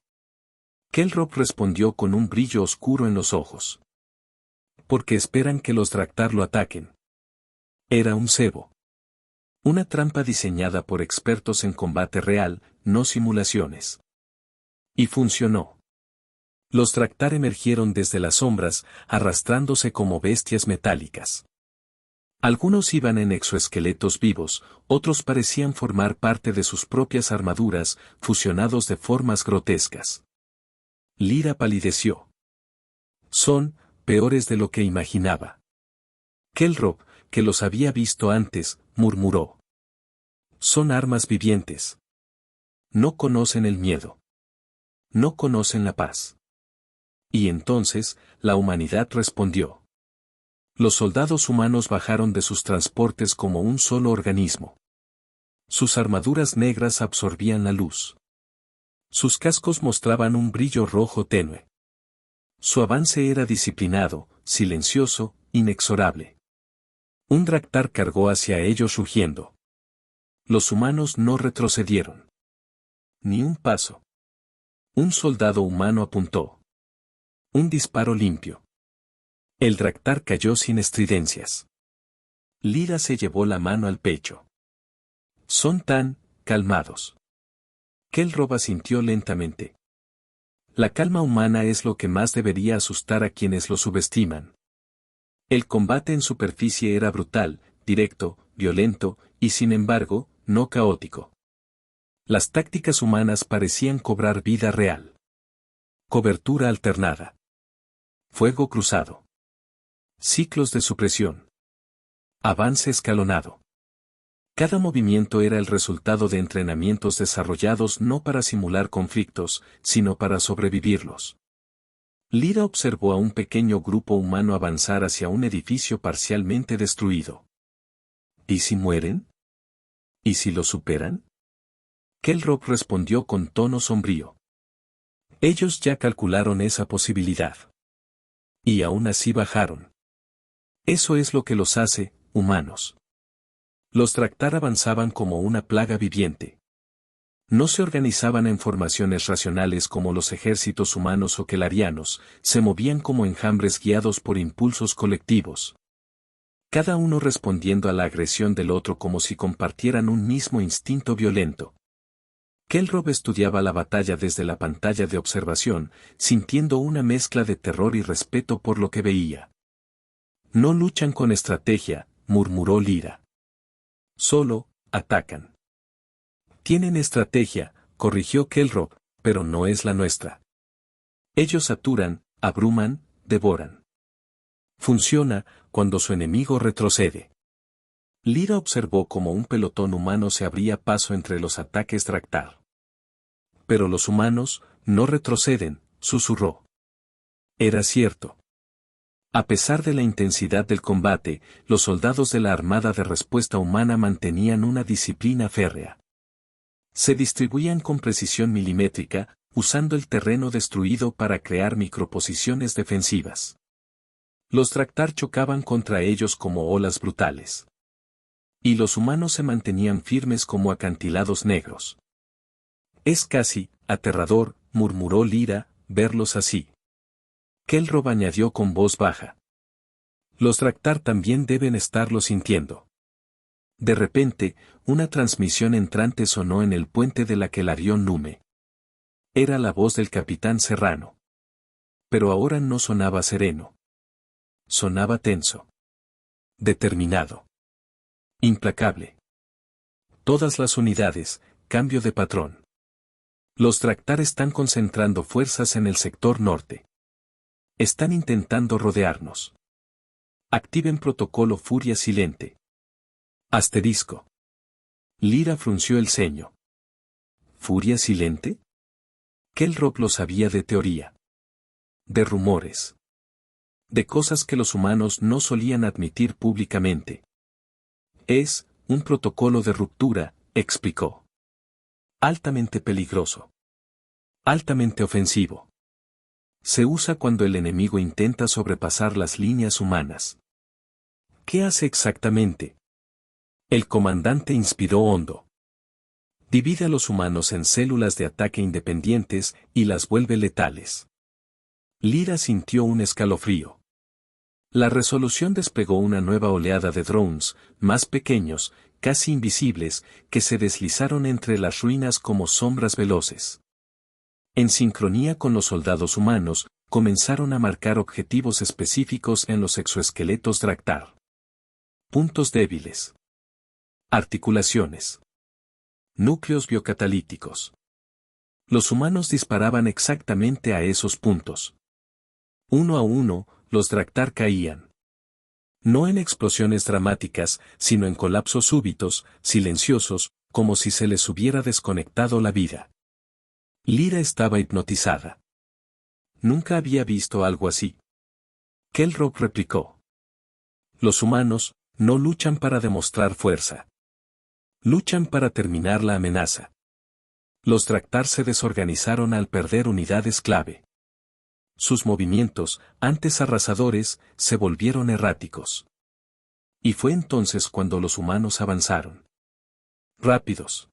Kelrob respondió con un brillo oscuro en los ojos. Porque esperan que los Draktar lo ataquen. Era un cebo. Una trampa diseñada por expertos en combate real, no simulaciones. Y funcionó. Los Draktar emergieron desde las sombras, arrastrándose como bestias metálicas. Algunos iban en exoesqueletos vivos, otros parecían formar parte de sus propias armaduras, fusionados de formas grotescas. Lyra palideció. Son peores de lo que imaginaba. Kelrob, que los había visto antes, murmuró. Son armas vivientes. No conocen el miedo. No conocen la paz. Y entonces, la humanidad respondió. Los soldados humanos bajaron de sus transportes como un solo organismo. Sus armaduras negras absorbían la luz. Sus cascos mostraban un brillo rojo tenue. Su avance era disciplinado, silencioso, inexorable. Un Draktar cargó hacia ellos rugiendo. Los humanos no retrocedieron. Ni un paso. Un soldado humano apuntó. Un disparo limpio. El Draktar cayó sin estridencias. Lyra se llevó la mano al pecho. Son tan calmados. Kelrob asintió lentamente. La calma humana es lo que más debería asustar a quienes lo subestiman. El combate en superficie era brutal, directo, violento, y sin embargo, no caótico. Las tácticas humanas parecían cobrar vida real. Cobertura alternada. Fuego cruzado. Ciclos de supresión. Avance escalonado. Cada movimiento era el resultado de entrenamientos desarrollados no para simular conflictos, sino para sobrevivirlos. Lyra observó a un pequeño grupo humano avanzar hacia un edificio parcialmente destruido. ¿Y si mueren? ¿Y si lo superan? Kelrob respondió con tono sombrío. Ellos ya calcularon esa posibilidad. Y aún así bajaron. Eso es lo que los hace, humanos. Los Draktar avanzaban como una plaga viviente. No se organizaban en formaciones racionales como los ejércitos humanos o kelarianos, se movían como enjambres guiados por impulsos colectivos. Cada uno respondiendo a la agresión del otro como si compartieran un mismo instinto violento. Kelrob estudiaba la batalla desde la pantalla de observación, sintiendo una mezcla de terror y respeto por lo que veía. No luchan con estrategia, murmuró Lyra. Solo, atacan. Tienen estrategia, corrigió Kelrock, pero no es la nuestra. Ellos saturan, abruman, devoran. Funciona cuando su enemigo retrocede. Lyra observó cómo un pelotón humano se abría paso entre los ataques Draktar. Pero los humanos no retroceden, susurró. Era cierto. A pesar de la intensidad del combate, los soldados de la Armada de Respuesta Humana mantenían una disciplina férrea. Se distribuían con precisión milimétrica, usando el terreno destruido para crear microposiciones defensivas. Los Draktar chocaban contra ellos como olas brutales. Y los humanos se mantenían firmes como acantilados negros. Es casi aterrador, murmuró Lyra, verlos así. Kelrock añadió con voz baja. Los Draktar también deben estarlo sintiendo. De repente, una transmisión entrante sonó en el puente de la Kelarion Nume. Era la voz del capitán Serrano. Pero ahora no sonaba sereno. Sonaba tenso. Determinado. Implacable. Todas las unidades, cambio de patrón. Los Draktar están concentrando fuerzas en el sector norte. Están intentando rodearnos. Activen protocolo Furia Silente. Asterisco. Lyra frunció el ceño. ¿Furia Silente? Kelrock lo sabía de teoría. De rumores. De cosas que los humanos no solían admitir públicamente. Es un protocolo de ruptura, explicó. Altamente peligroso. Altamente ofensivo. Se usa cuando el enemigo intenta sobrepasar las líneas humanas. ¿Qué hace exactamente? El comandante inspiró hondo. Divide a los humanos en células de ataque independientes y las vuelve letales. Lyra sintió un escalofrío. La resolución desplegó una nueva oleada de drones, más pequeños, casi invisibles, que se deslizaron entre las ruinas como sombras veloces. En sincronía con los soldados humanos, comenzaron a marcar objetivos específicos en los exoesqueletos Draktar. Puntos débiles. Articulaciones. Núcleos biocatalíticos. Los humanos disparaban exactamente a esos puntos. Uno a uno, los Draktar caían. No en explosiones dramáticas, sino en colapsos súbitos, silenciosos, como si se les hubiera desconectado la vida. Lyra estaba hipnotizada. Nunca había visto algo así. Kelrock replicó. Los humanos no luchan para demostrar fuerza. Luchan para terminar la amenaza. Los Draktar se desorganizaron al perder unidades clave. Sus movimientos, antes arrasadores, se volvieron erráticos. Y fue entonces cuando los humanos avanzaron. Rápidos.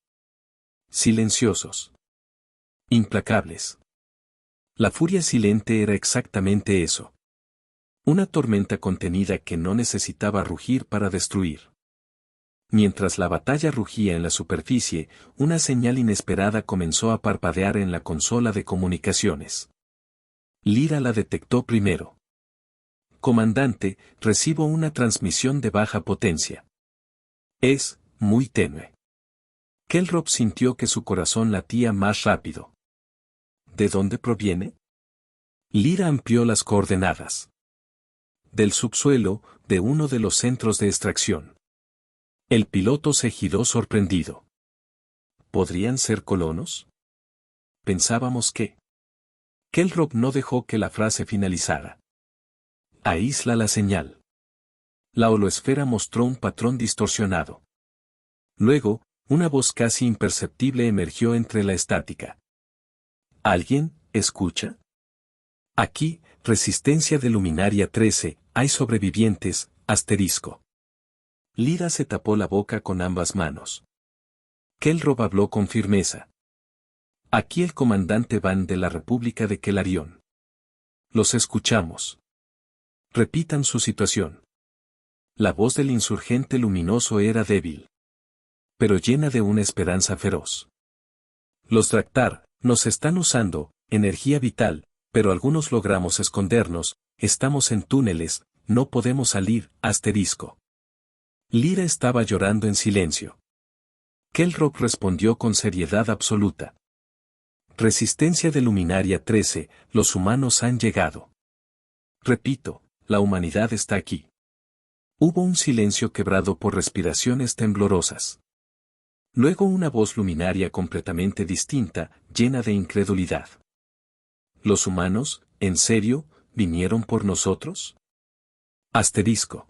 Silenciosos. Implacables. La furia silente era exactamente eso. Una tormenta contenida que no necesitaba rugir para destruir. Mientras la batalla rugía en la superficie, una señal inesperada comenzó a parpadear en la consola de comunicaciones. Lyra la detectó primero. Comandante, recibo una transmisión de baja potencia. Es muy tenue. Kelrock sintió que su corazón latía más rápido. ¿De dónde proviene? Lyra amplió las coordenadas. Del subsuelo, de uno de los centros de extracción. El piloto se giró sorprendido. ¿Podrían ser colonos? Pensábamos que... Kelrock no dejó que la frase finalizara. Aísla la señal. La holoesfera mostró un patrón distorsionado. Luego, una voz casi imperceptible emergió entre la estática. ¿Alguien escucha? Aquí, resistencia de luminaria 13, hay sobrevivientes, asterisco. Lyra se tapó la boca con ambas manos. Kelrock habló con firmeza. Aquí el comandante Van de la República de Kelarion. Los escuchamos. Repitan su situación. La voz del insurgente luminoso era débil, pero llena de una esperanza feroz. Los Draktar nos están usando, energía vital, pero algunos logramos escondernos, estamos en túneles, no podemos salir, asterisco. Lyra estaba llorando en silencio. Kelrock respondió con seriedad absoluta. Resistencia de Luminaria 13, los humanos han llegado. Repito, la humanidad está aquí. Hubo un silencio quebrado por respiraciones temblorosas. Luego una voz luminaria completamente distinta, llena de incredulidad. ¿Los humanos, en serio, vinieron por nosotros? Asterisco.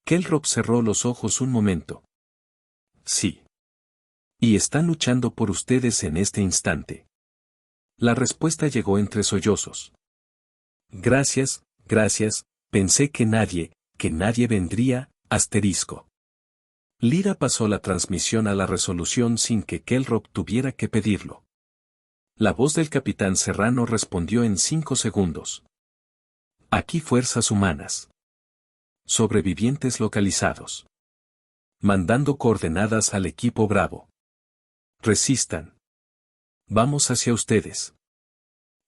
Kelrock cerró los ojos un momento. Sí. Y están luchando por ustedes en este instante. La respuesta llegó entre sollozos. Gracias, pensé que nadie vendría, asterisco. Lyra pasó la transmisión a la resolución sin que Kelrock tuviera que pedirlo. La voz del capitán Serrano respondió en 5 segundos. Aquí fuerzas humanas. Sobrevivientes localizados. Mandando coordenadas al equipo Bravo. Resistan. Vamos hacia ustedes.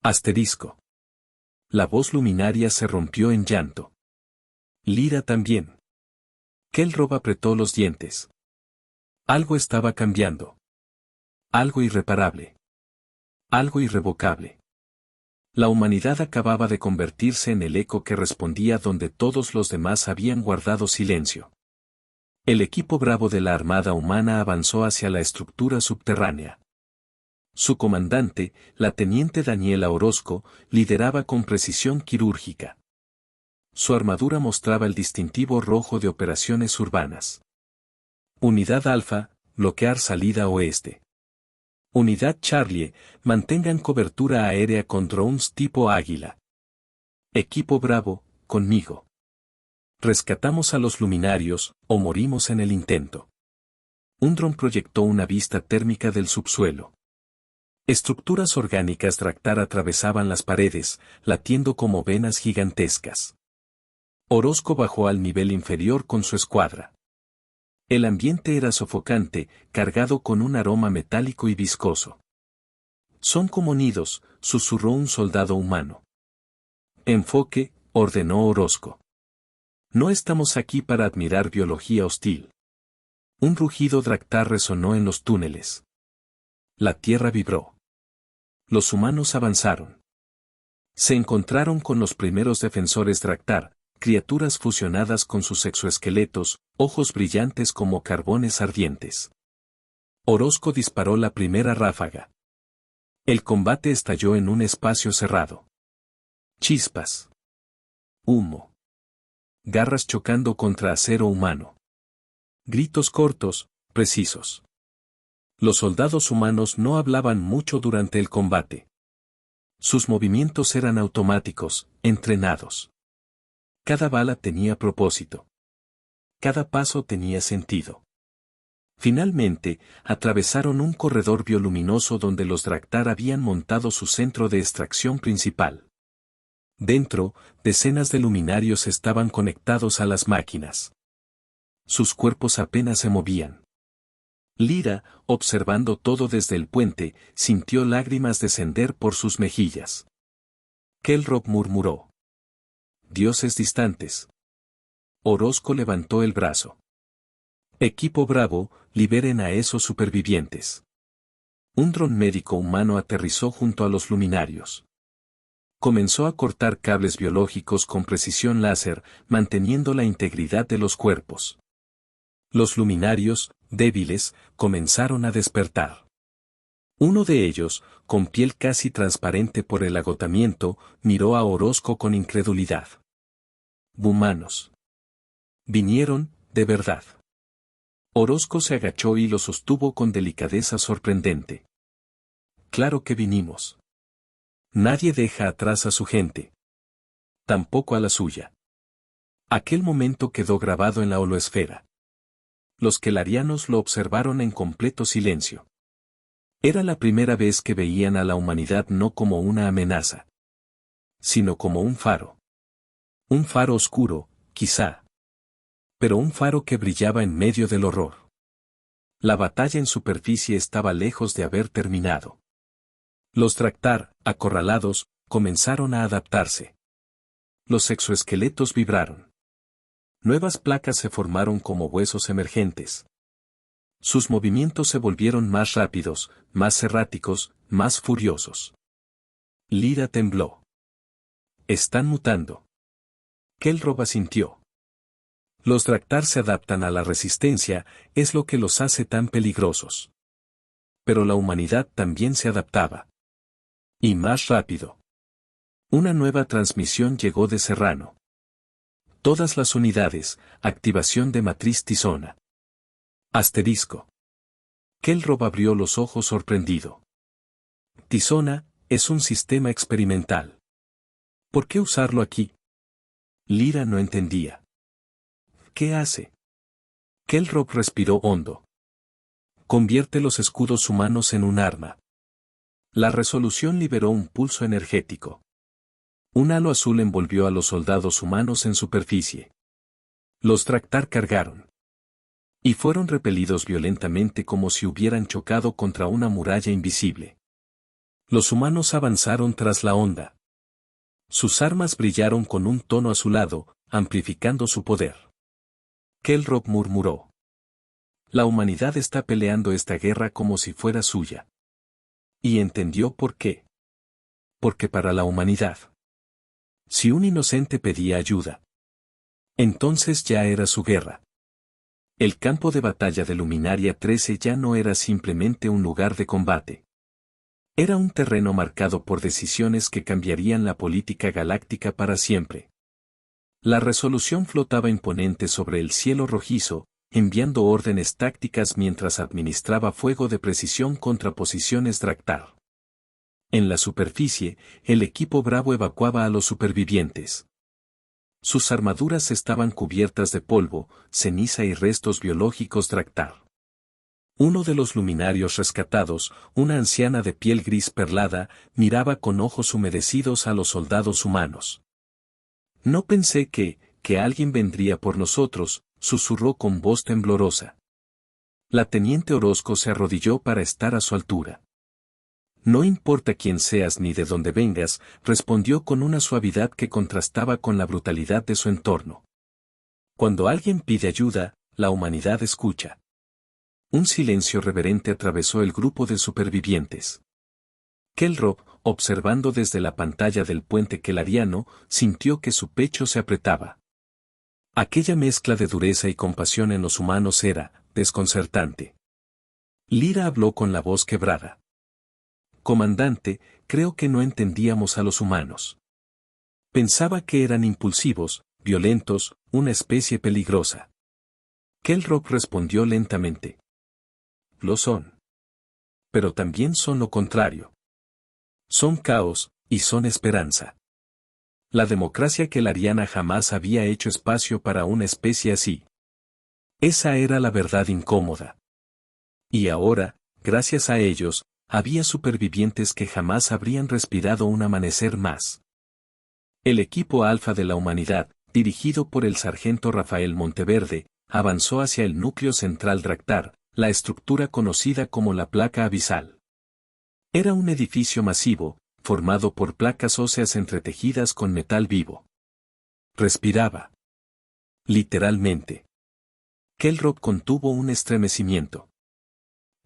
Asterisco. La voz luminaria se rompió en llanto. Lyra también. Kelrock apretó los dientes. Algo estaba cambiando. Algo irreparable. Algo irrevocable. La humanidad acababa de convertirse en el eco que respondía donde todos los demás habían guardado silencio. El equipo Bravo de la Armada Humana avanzó hacia la estructura subterránea. Su comandante, la teniente Daniela Orozco, lideraba con precisión quirúrgica. Su armadura mostraba el distintivo rojo de operaciones urbanas. Unidad Alfa, bloquear salida oeste. Unidad Charlie, mantengan cobertura aérea con drones tipo Águila. Equipo Bravo, conmigo. Rescatamos a los luminarios, o morimos en el intento. Un dron proyectó una vista térmica del subsuelo. Estructuras orgánicas Draktar atravesaban las paredes, latiendo como venas gigantescas. Orozco bajó al nivel inferior con su escuadra. El ambiente era sofocante, cargado con un aroma metálico y viscoso. Son como nidos, susurró un soldado humano. Enfoque, ordenó Orozco. No estamos aquí para admirar biología hostil. Un rugido Draktar resonó en los túneles. La tierra vibró. Los humanos avanzaron. Se encontraron con los primeros defensores Draktar, criaturas fusionadas con sus exoesqueletos, ojos brillantes como carbones ardientes. Orozco disparó la primera ráfaga. El combate estalló en un espacio cerrado. Chispas. Humo. Garras chocando contra acero humano. Gritos cortos, precisos. Los soldados humanos no hablaban mucho durante el combate. Sus movimientos eran automáticos, entrenados. Cada bala tenía propósito. Cada paso tenía sentido. Finalmente, atravesaron un corredor bioluminoso donde los Draktar habían montado su centro de extracción principal. Dentro, decenas de luminarios estaban conectados a las máquinas. Sus cuerpos apenas se movían. Lyra, observando todo desde el puente, sintió lágrimas descender por sus mejillas. Kelrock murmuró. Dioses distantes. Orozco levantó el brazo. Equipo Bravo, liberen a esos supervivientes. Un dron médico humano aterrizó junto a los luminarios. Comenzó a cortar cables biológicos con precisión láser, manteniendo la integridad de los cuerpos. Los luminarios, débiles, comenzaron a despertar. Uno de ellos, con piel casi transparente por el agotamiento, miró a Orozco con incredulidad. Humanos. Vinieron, de verdad. Orozco se agachó y lo sostuvo con delicadeza sorprendente. Claro que vinimos. Nadie deja atrás a su gente. Tampoco a la suya. Aquel momento quedó grabado en la holoesfera. Los kelarianos lo observaron en completo silencio. Era la primera vez que veían a la humanidad no como una amenaza, sino como un faro. Un faro oscuro, quizá. Pero un faro que brillaba en medio del horror. La batalla en superficie estaba lejos de haber terminado. Los Draktar, acorralados, comenzaron a adaptarse. Los exoesqueletos vibraron. Nuevas placas se formaron como huesos emergentes. Sus movimientos se volvieron más rápidos, más erráticos, más furiosos. Lyra tembló. Están mutando. Kel-Rob asintió. Los Draktar se adaptan a la resistencia, es lo que los hace tan peligrosos. Pero la humanidad también se adaptaba. Y más rápido. Una nueva transmisión llegó de Serrano. Todas las unidades, activación de matriz Tizona. Asterisco. Kel-Rob abrió los ojos sorprendido. Tizona es un sistema experimental. ¿Por qué usarlo aquí? Lyra no entendía. ¿Qué hace? Kel-Rob respiró hondo. Convierte los escudos humanos en un arma. La resolución liberó un pulso energético. Un halo azul envolvió a los soldados humanos en superficie. Los Draktar cargaron. Y fueron repelidos violentamente como si hubieran chocado contra una muralla invisible. Los humanos avanzaron tras la onda. Sus armas brillaron con un tono azulado, amplificando su poder. Kel-Rob murmuró. La humanidad está peleando esta guerra como si fuera suya. Y entendió por qué. Porque para la humanidad. Si un inocente pedía ayuda, entonces ya era su guerra. El campo de batalla de Luminaria 13 ya no era simplemente un lugar de combate. Era un terreno marcado por decisiones que cambiarían la política galáctica para siempre. La resolución flotaba imponente sobre el cielo rojizo, enviando órdenes tácticas mientras administraba fuego de precisión contra posiciones Draktar. En la superficie, el equipo Bravo evacuaba a los supervivientes. Sus armaduras estaban cubiertas de polvo, ceniza y restos biológicos Draktar. Uno de los luminarios rescatados, una anciana de piel gris perlada, miraba con ojos humedecidos a los soldados humanos. No pensé que alguien vendría por nosotros, susurró con voz temblorosa. La teniente Orozco se arrodilló para estar a su altura. No importa quién seas ni de dónde vengas, respondió con una suavidad que contrastaba con la brutalidad de su entorno. Cuando alguien pide ayuda, la humanidad escucha. Un silencio reverente atravesó el grupo de supervivientes. Kel-Rob, observando desde la pantalla del puente kelariano, sintió que su pecho se apretaba. Aquella mezcla de dureza y compasión en los humanos era desconcertante. Lyra habló con la voz quebrada. Comandante, creo que no entendíamos a los humanos. Pensaba que eran impulsivos, violentos, una especie peligrosa. Kel-Rob respondió lentamente. Lo son. Pero también son lo contrario. Son caos, y son esperanza. La democracia kelariana jamás había hecho espacio para una especie así. Esa era la verdad incómoda. Y ahora, gracias a ellos, había supervivientes que jamás habrían respirado un amanecer más. El equipo alfa de la humanidad, dirigido por el sargento Rafael Monteverde, avanzó hacia el núcleo central Draktar, la estructura conocida como la placa abisal. Era un edificio masivo, formado por placas óseas entretejidas con metal vivo. Respiraba. Literalmente. Kel-Rob contuvo un estremecimiento.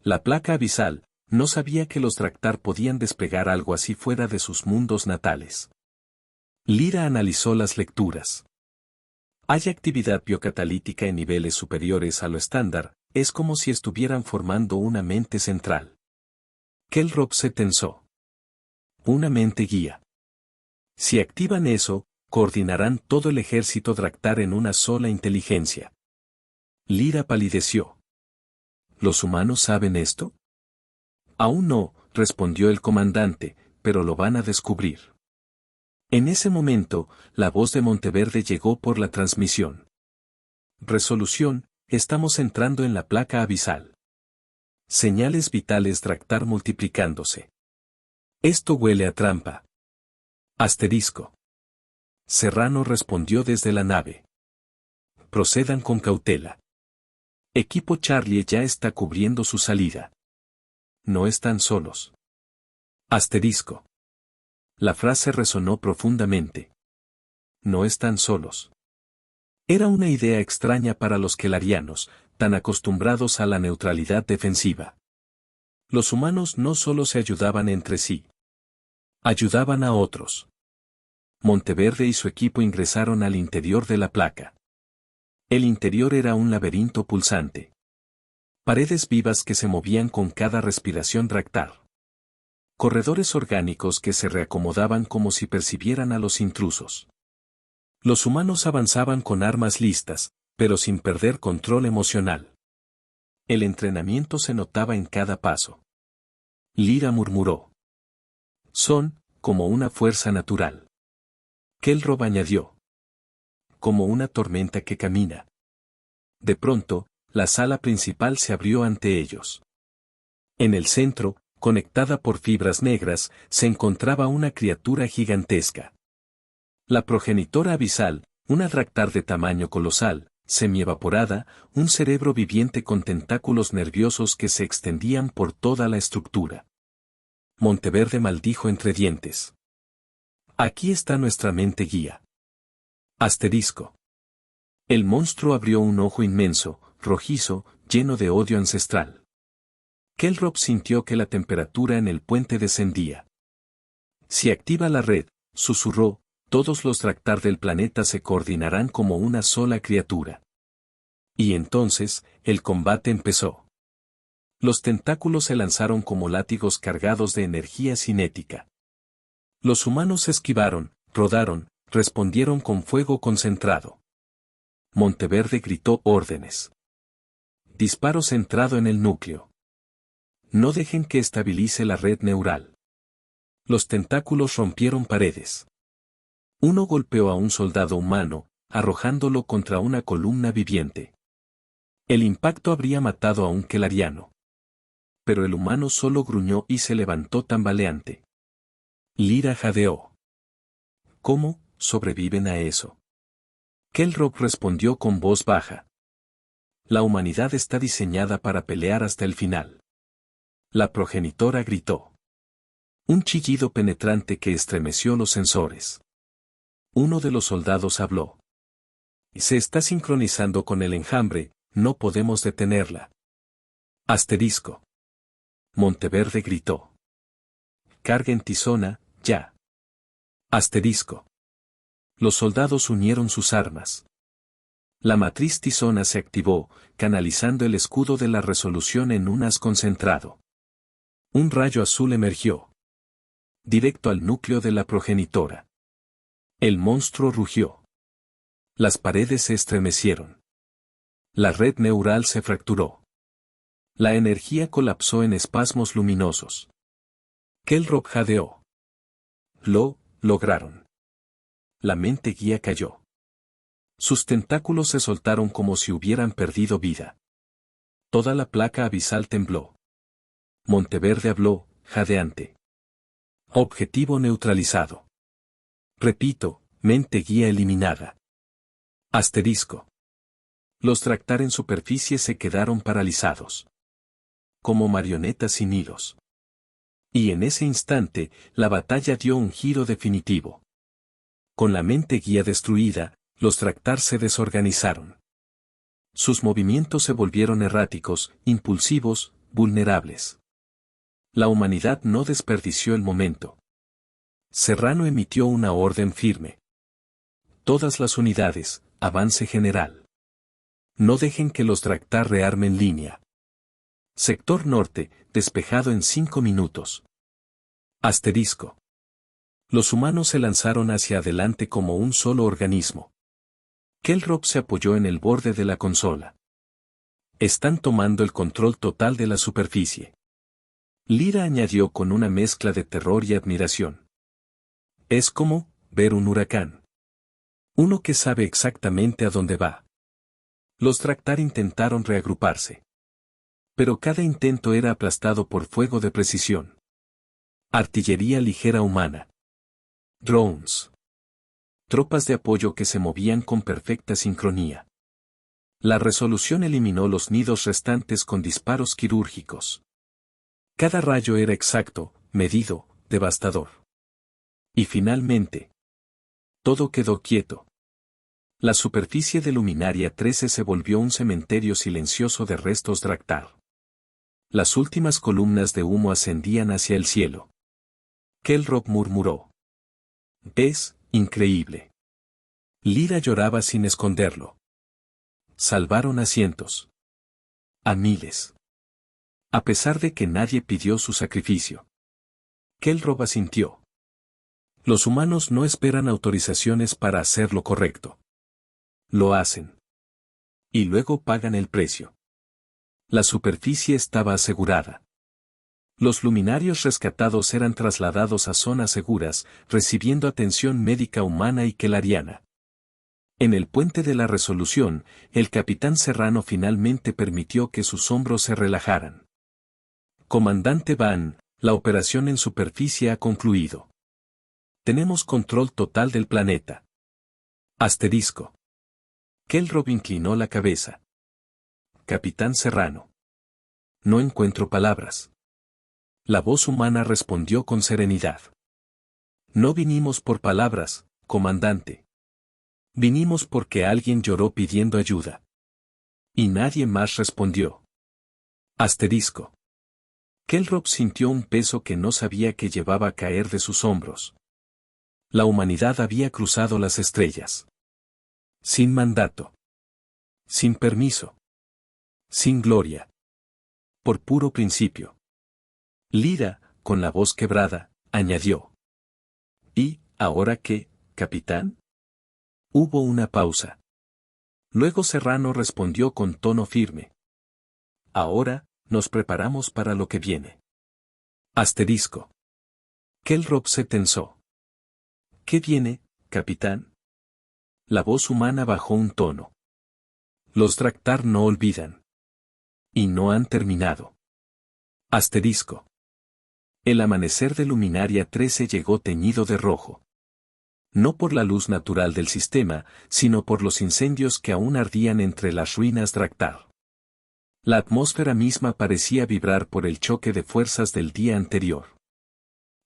La placa abisal, no sabía que los Draktar podían desplegar algo así fuera de sus mundos natales. Lyra analizó las lecturas. Hay actividad biocatalítica en niveles superiores a lo estándar, es como si estuvieran formando una mente central. Kel-Rob se tensó. Una mente guía. Si activan eso, coordinarán todo el ejército Draktar en una sola inteligencia. Lyra palideció. ¿Los humanos saben esto? Aún no, respondió el comandante, pero lo van a descubrir. En ese momento, la voz de Monteverde llegó por la transmisión. Resolución, estamos entrando en la placa abisal. Señales vitales Draktar multiplicándose. Esto huele a trampa. Asterisco. Serrano respondió desde la nave. Procedan con cautela. Equipo Charlie ya está cubriendo su salida. No están solos. Asterisco. La frase resonó profundamente. No están solos. Era una idea extraña para los kelarianos, tan acostumbrados a la neutralidad defensiva. Los humanos no solo se ayudaban entre sí, ayudaban a otros. Monteverde y su equipo ingresaron al interior de la placa. El interior era un laberinto pulsante. Paredes vivas que se movían con cada respiración Raktar. Corredores orgánicos que se reacomodaban como si percibieran a los intrusos. Los humanos avanzaban con armas listas, pero sin perder control emocional. El entrenamiento se notaba en cada paso. Lyra murmuró. Son, como una fuerza natural. Kelrob añadió. Como una tormenta que camina. De pronto, la sala principal se abrió ante ellos. En el centro, conectada por fibras negras, se encontraba una criatura gigantesca. La progenitora abisal, una Raktar de tamaño colosal, semievaporada, un cerebro viviente con tentáculos nerviosos que se extendían por toda la estructura. Monteverde maldijo entre dientes. Aquí está nuestra mente guía. Asterisco. El monstruo abrió un ojo inmenso, rojizo, lleno de odio ancestral. Kelrob sintió que la temperatura en el puente descendía. Si activa la red, susurró, todos los Raktar del planeta se coordinarán como una sola criatura. Y entonces, el combate empezó. Los tentáculos se lanzaron como látigos cargados de energía cinética. Los humanos esquivaron, rodaron, respondieron con fuego concentrado. Monteverde gritó órdenes. Disparo centrado en el núcleo. No dejen que estabilice la red neural. Los tentáculos rompieron paredes. Uno golpeó a un soldado humano, arrojándolo contra una columna viviente. El impacto habría matado a un kelariano. Pero el humano solo gruñó y se levantó tambaleante. Lyra jadeó. ¿Cómo sobreviven a eso? Kelrob respondió con voz baja. La humanidad está diseñada para pelear hasta el final. La progenitora gritó. Un chillido penetrante que estremeció los sensores. Uno de los soldados habló. Se está sincronizando con el enjambre, no podemos detenerla. Asterisco. Monteverde gritó. Carguen tizona, ya. Asterisco. Los soldados unieron sus armas. La matriz tizona se activó, canalizando el escudo de la resolución en un haz concentrado. Un rayo azul emergió. Directo al núcleo de la progenitora. El monstruo rugió. Las paredes se estremecieron. La red neural se fracturó. La energía colapsó en espasmos luminosos. Kelrob jadeó. Lo lograron. La mente guía cayó. Sus tentáculos se soltaron como si hubieran perdido vida. Toda la placa abisal tembló. Monteverde habló, jadeante. Objetivo neutralizado. Repito, mente guía eliminada. Asterisco. Los Raktar en superficie se quedaron paralizados. Como marionetas sin hilos. Y en ese instante, la batalla dio un giro definitivo. Con la mente guía destruida, los Raktar se desorganizaron. Sus movimientos se volvieron erráticos, impulsivos, vulnerables. La humanidad no desperdició el momento. Serrano emitió una orden firme. Todas las unidades, avance general. No dejen que los Raktar rearmen línea. Sector norte, despejado en 5 minutos. Asterisco. Los humanos se lanzaron hacia adelante como un solo organismo. Kelrob se apoyó en el borde de la consola. Están tomando el control total de la superficie. Lyra añadió con una mezcla de terror y admiración. Es como ver un huracán. Uno que sabe exactamente a dónde va. Los Raktar intentaron reagruparse. Pero cada intento era aplastado por fuego de precisión. Artillería ligera humana. Drones. Tropas de apoyo que se movían con perfecta sincronía. La resolución eliminó los nidos restantes con disparos quirúrgicos. Cada rayo era exacto, medido, devastador. Y finalmente, todo quedó quieto. La superficie de Luminaria 13 se volvió un cementerio silencioso de restos Draktar. Las últimas columnas de humo ascendían hacia el cielo. Kelrop murmuró. Es increíble. Lyra lloraba sin esconderlo. Salvaron a cientos. A miles. A pesar de que nadie pidió su sacrificio. Kelrop asintió. Los humanos no esperan autorizaciones para hacer lo correcto. Lo hacen. Y luego pagan el precio. La superficie estaba asegurada. Los luminarios rescatados eran trasladados a zonas seguras, recibiendo atención médica humana y kelariana. En el puente de la resolución, el capitán Serrano finalmente permitió que sus hombros se relajaran. Comandante Van, la operación en superficie ha concluido. Tenemos control total del planeta. Asterisco. Kelrop inclinó la cabeza. Capitán Serrano. No encuentro palabras. La voz humana respondió con serenidad. No vinimos por palabras, comandante. Vinimos porque alguien lloró pidiendo ayuda. Y nadie más respondió. Asterisco. Kelrop sintió un peso que no sabía que llevaba a caer de sus hombros. La humanidad había cruzado las estrellas. Sin mandato. Sin permiso. Sin gloria. Por puro principio. Lyra, con la voz quebrada, añadió. ¿Y, ahora qué, capitán? Hubo una pausa. Luego Serrano respondió con tono firme. Ahora, nos preparamos para lo que viene. Asterisco. Kelrop se tensó. ¿Qué viene, capitán? La voz humana bajó un tono. Los Draktar no olvidan. Y no han terminado. Asterisco. El amanecer de Luminaria 13 llegó teñido de rojo. No por la luz natural del sistema, sino por los incendios que aún ardían entre las ruinas Draktar. La atmósfera misma parecía vibrar por el choque de fuerzas del día anterior.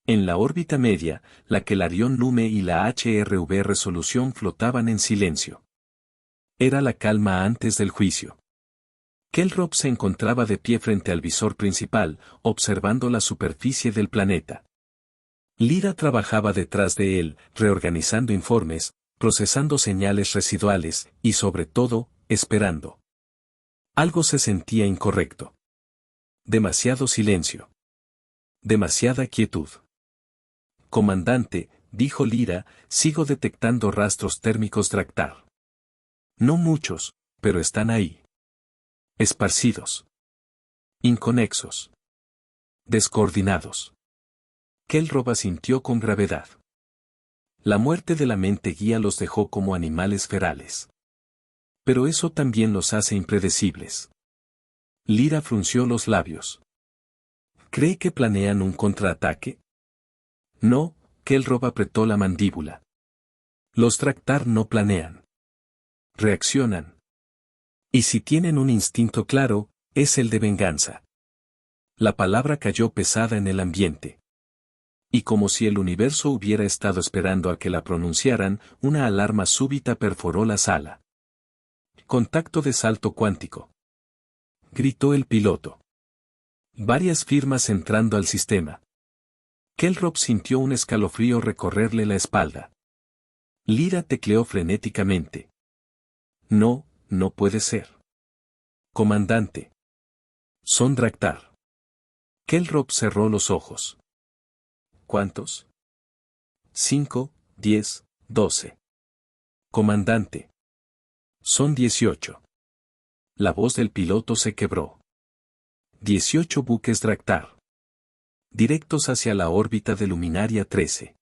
En la órbita media, la Kelarion Lume y la HRV Resolución flotaban en silencio. Era la calma antes del juicio. Kelrop se encontraba de pie frente al visor principal, observando la superficie del planeta. Lyra trabajaba detrás de él, reorganizando informes, procesando señales residuales, y sobre todo, esperando. Algo se sentía incorrecto. Demasiado silencio. Demasiada quietud. Comandante, dijo Lyra, sigo detectando rastros térmicos Draktar. No muchos, pero están ahí. Esparcidos. Inconexos. Descoordinados. Kelrop asintió con gravedad. La muerte de la mente guía los dejó como animales ferales. Pero eso también los hace impredecibles. Lyra frunció los labios. ¿Cree que planean un contraataque? No, Kelrop apretó la mandíbula. Los Draktar no planean. Reaccionan. Y si tienen un instinto claro, es el de venganza. La palabra cayó pesada en el ambiente. Y como si el universo hubiera estado esperando a que la pronunciaran, una alarma súbita perforó la sala. Contacto de salto cuántico. Gritó el piloto. Varias firmas entrando al sistema. Kelrop sintió un escalofrío recorrerle la espalda. Lyra tecleó frenéticamente. No, no puede ser. Comandante. Son Draktar. Kelrop cerró los ojos. ¿Cuántos? 5, 10, 12. Comandante. Son 18. La voz del piloto se quebró. 18 buques Draktar. Directos hacia la órbita de Luminaria 13.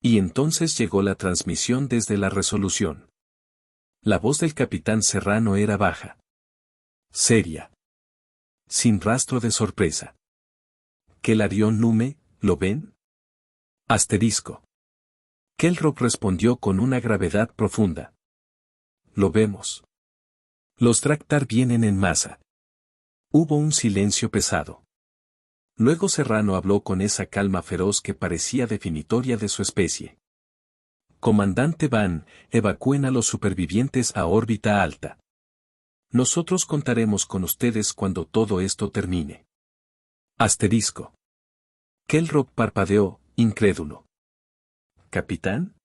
Y entonces llegó la transmisión desde la resolución. La voz del capitán Serrano era baja. Seria. Sin rastro de sorpresa. Kelarion Lume, ¿lo ven? Asterisco. Kelrop respondió con una gravedad profunda. Lo vemos. Los Draktar vienen en masa. Hubo un silencio pesado. Luego Serrano habló con esa calma feroz que parecía definitoria de su especie. Comandante Van, evacúen a los supervivientes a órbita alta. Nosotros contaremos con ustedes cuando todo esto termine. Asterisco. Kelrock parpadeó, incrédulo. ¿Capitán?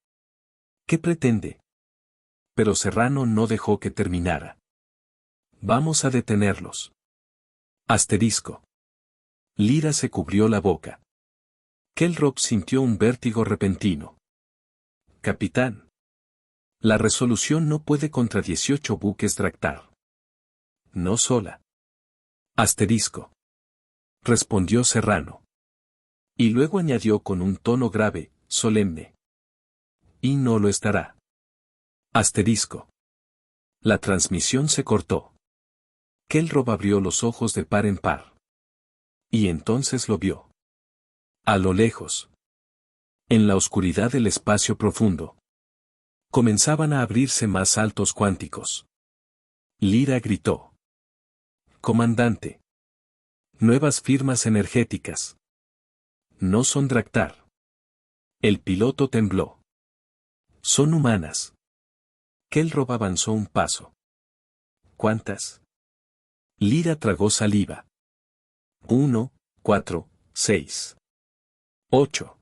¿Qué pretende? Pero Serrano no dejó que terminara. Vamos a detenerlos. Asterisco. Lyra se cubrió la boca. Kelrock sintió un vértigo repentino. Capitán. La resolución no puede contra 18 buques Draktar. No sola. Asterisco. Respondió Serrano. Y luego añadió con un tono grave, solemne. Y no lo estará. Asterisco. La transmisión se cortó. Kelrock abrió los ojos de par en par. Y entonces lo vio. A lo lejos. En la oscuridad del espacio profundo. Comenzaban a abrirse más saltos cuánticos. Lyra gritó. Comandante. Nuevas firmas energéticas. No son Draktar. El piloto tembló. Son humanas. Kelrock avanzó un paso. ¿Cuántas? Lyra tragó saliva. 1, 4, 6. 8.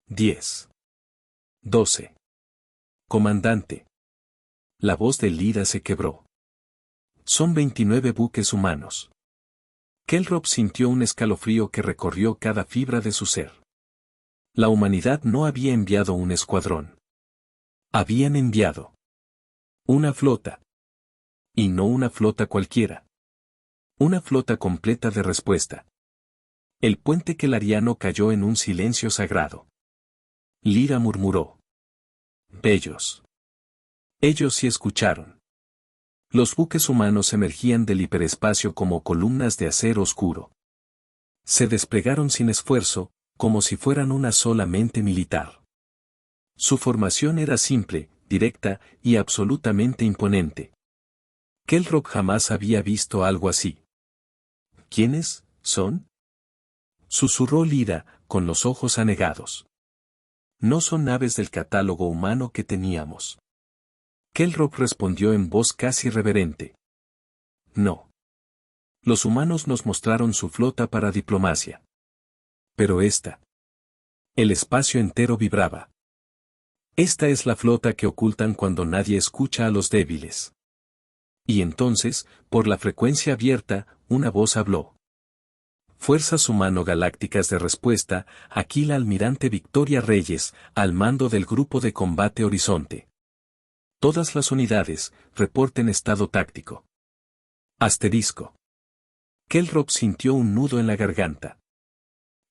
10. 12. Comandante. La voz de Lyra se quebró. Son 29 buques humanos. Kelrock sintió un escalofrío que recorrió cada fibra de su ser. La humanidad no había enviado un escuadrón. Habían enviado una flota. Y no una flota cualquiera. Una flota completa de respuesta. El puente kelariano cayó en un silencio sagrado. Lyra murmuró. Bellos. Ellos sí escucharon. Los buques humanos emergían del hiperespacio como columnas de acero oscuro. Se desplegaron sin esfuerzo, como si fueran una sola mente militar. Su formación era simple, directa y absolutamente imponente. Kelrock jamás había visto algo así. ¿Quiénes son? Susurró Lyra, con los ojos anegados. No son naves del catálogo humano que teníamos. Kelrock respondió en voz casi reverente. No. Los humanos nos mostraron su flota para diplomacia. Pero esta. El espacio entero vibraba. Esta es la flota que ocultan cuando nadie escucha a los débiles. Y entonces, por la frecuencia abierta, una voz habló. Fuerzas humano-galácticas de respuesta, aquí la almirante Victoria Reyes, al mando del Grupo de Combate Horizonte. Todas las unidades, reporten estado táctico. Asterisco. Kelrock sintió un nudo en la garganta.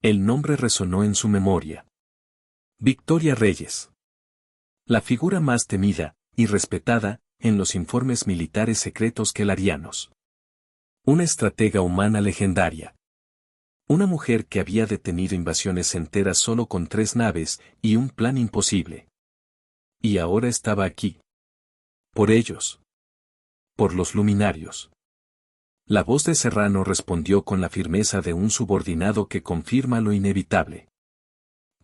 El nombre resonó en su memoria. Victoria Reyes. La figura más temida, y respetada, en los informes militares secretos kelarianos. Una estratega humana legendaria. Una mujer que había detenido invasiones enteras solo con 3 naves y un plan imposible. Y ahora estaba aquí. Por ellos. Por los luminarios. La voz de Serrano respondió con la firmeza de un subordinado que confirma lo inevitable.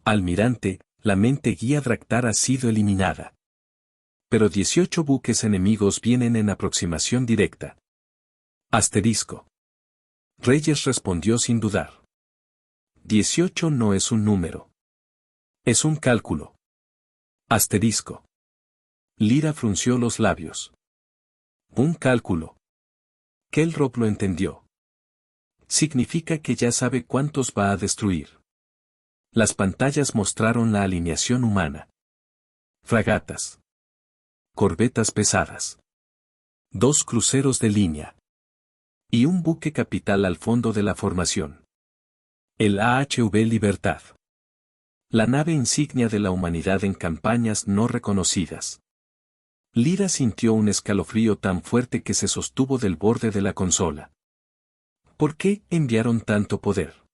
Almirante, la mente guía Draktar ha sido eliminada. Pero 18 buques enemigos vienen en aproximación directa. Asterisco. Reyes respondió sin dudar. 18 no es un número. Es un cálculo. Asterisco. Lyra frunció los labios. Un cálculo. Kelrock lo entendió. Significa que ya sabe cuántos va a destruir. Las pantallas mostraron la alineación humana. Fragatas. Corbetas pesadas. 2 cruceros de línea. Y un buque capital al fondo de la formación. El AHV Libertad. La nave insignia de la humanidad en campañas no reconocidas. Lyra sintió un escalofrío tan fuerte que se sostuvo del borde de la consola. ¿Por qué enviaron tanto poder?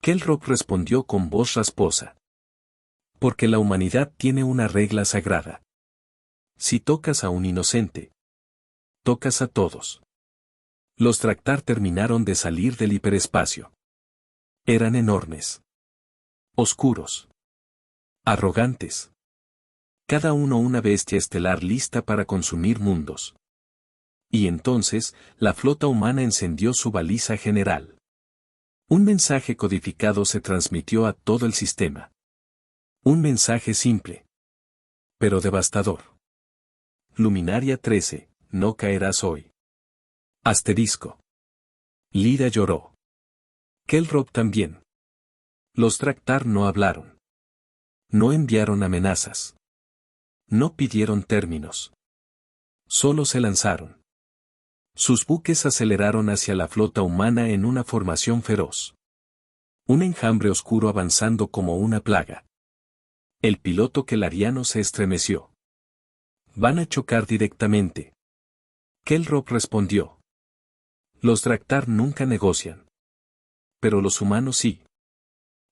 Kelrock respondió con voz rasposa. Porque la humanidad tiene una regla sagrada. Si tocas a un inocente, tocas a todos. Los Draktar terminaron de salir del hiperespacio. Eran enormes. Oscuros. Arrogantes. Cada uno una bestia estelar lista para consumir mundos. Y entonces, la flota humana encendió su baliza general. Un mensaje codificado se transmitió a todo el sistema. Un mensaje simple, pero devastador. Luminaria 13, no caerás hoy. Asterisco. Lyra lloró. Kelrop también. Los Draktar no hablaron. No enviaron amenazas. No pidieron términos. Solo se lanzaron. Sus buques aceleraron hacia la flota humana en una formación feroz. Un enjambre oscuro avanzando como una plaga. El piloto kelariano se estremeció. Van a chocar directamente. Kelrop respondió. Los Draktar nunca negocian. Pero los humanos sí.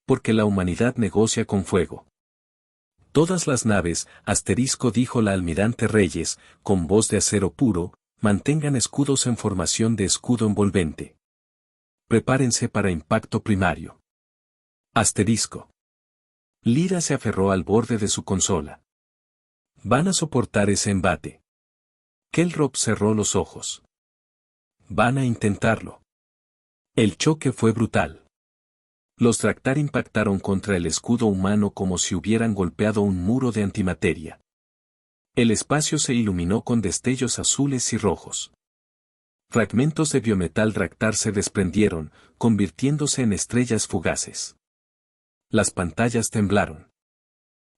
Porque la humanidad negocia con fuego. Todas las naves, dijo la almirante Reyes, con voz de acero puro, mantengan escudos en formación de escudo envolvente. Prepárense para impacto primario. Lyra se aferró al borde de su consola. Van a soportar ese embate. Kelrop cerró los ojos. Van a intentarlo. El choque fue brutal. Los Draktar impactaron contra el escudo humano como si hubieran golpeado un muro de antimateria. El espacio se iluminó con destellos azules y rojos. Fragmentos de biometal Draktar se desprendieron, convirtiéndose en estrellas fugaces. Las pantallas temblaron.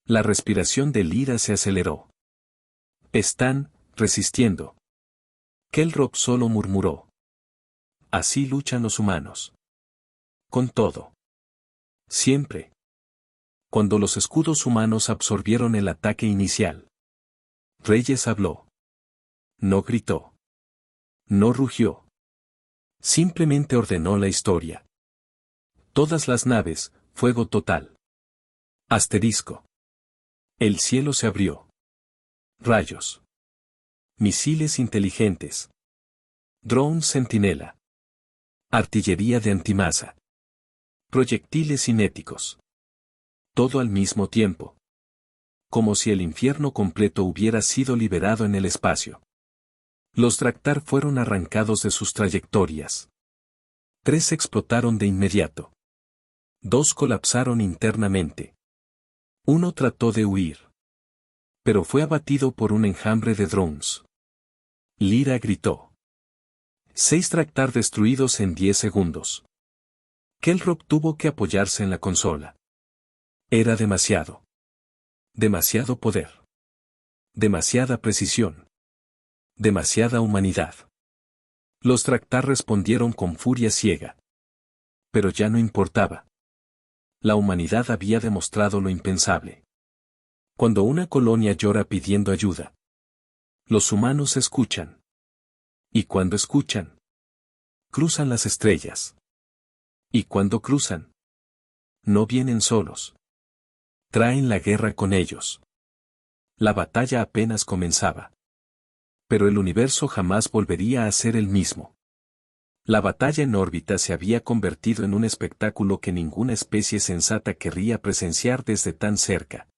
La respiración de Lyra se aceleró. Están resistiendo. Kelrop solo murmuró. Así luchan los humanos. Con todo. Siempre. Cuando los escudos humanos absorbieron el ataque inicial. Reyes habló. No gritó. No rugió. Simplemente ordenó la historia. Todas las naves, fuego total. El cielo se abrió. Rayos. Misiles inteligentes. Drones centinela. Artillería de antimasa. Proyectiles cinéticos. Todo al mismo tiempo. Como si el infierno completo hubiera sido liberado en el espacio. Los Draktar fueron arrancados de sus trayectorias. 3 explotaron de inmediato. 2 colapsaron internamente. 1 trató de huir. Pero fue abatido por un enjambre de drones. Lyra gritó. 6 Draktar destruidos en 10 segundos. Kelrop tuvo que apoyarse en la consola. Era demasiado. Demasiado poder. Demasiada precisión. Demasiada humanidad. Los Draktar respondieron con furia ciega. Pero ya no importaba. La humanidad había demostrado lo impensable. Cuando una colonia llora pidiendo ayuda, los humanos escuchan. Y cuando escuchan, cruzan las estrellas. Y cuando cruzan, no vienen solos. Traen la guerra con ellos. La batalla apenas comenzaba. Pero el universo jamás volvería a ser el mismo. La batalla en órbita se había convertido en un espectáculo que ninguna especie sensata querría presenciar desde tan cerca.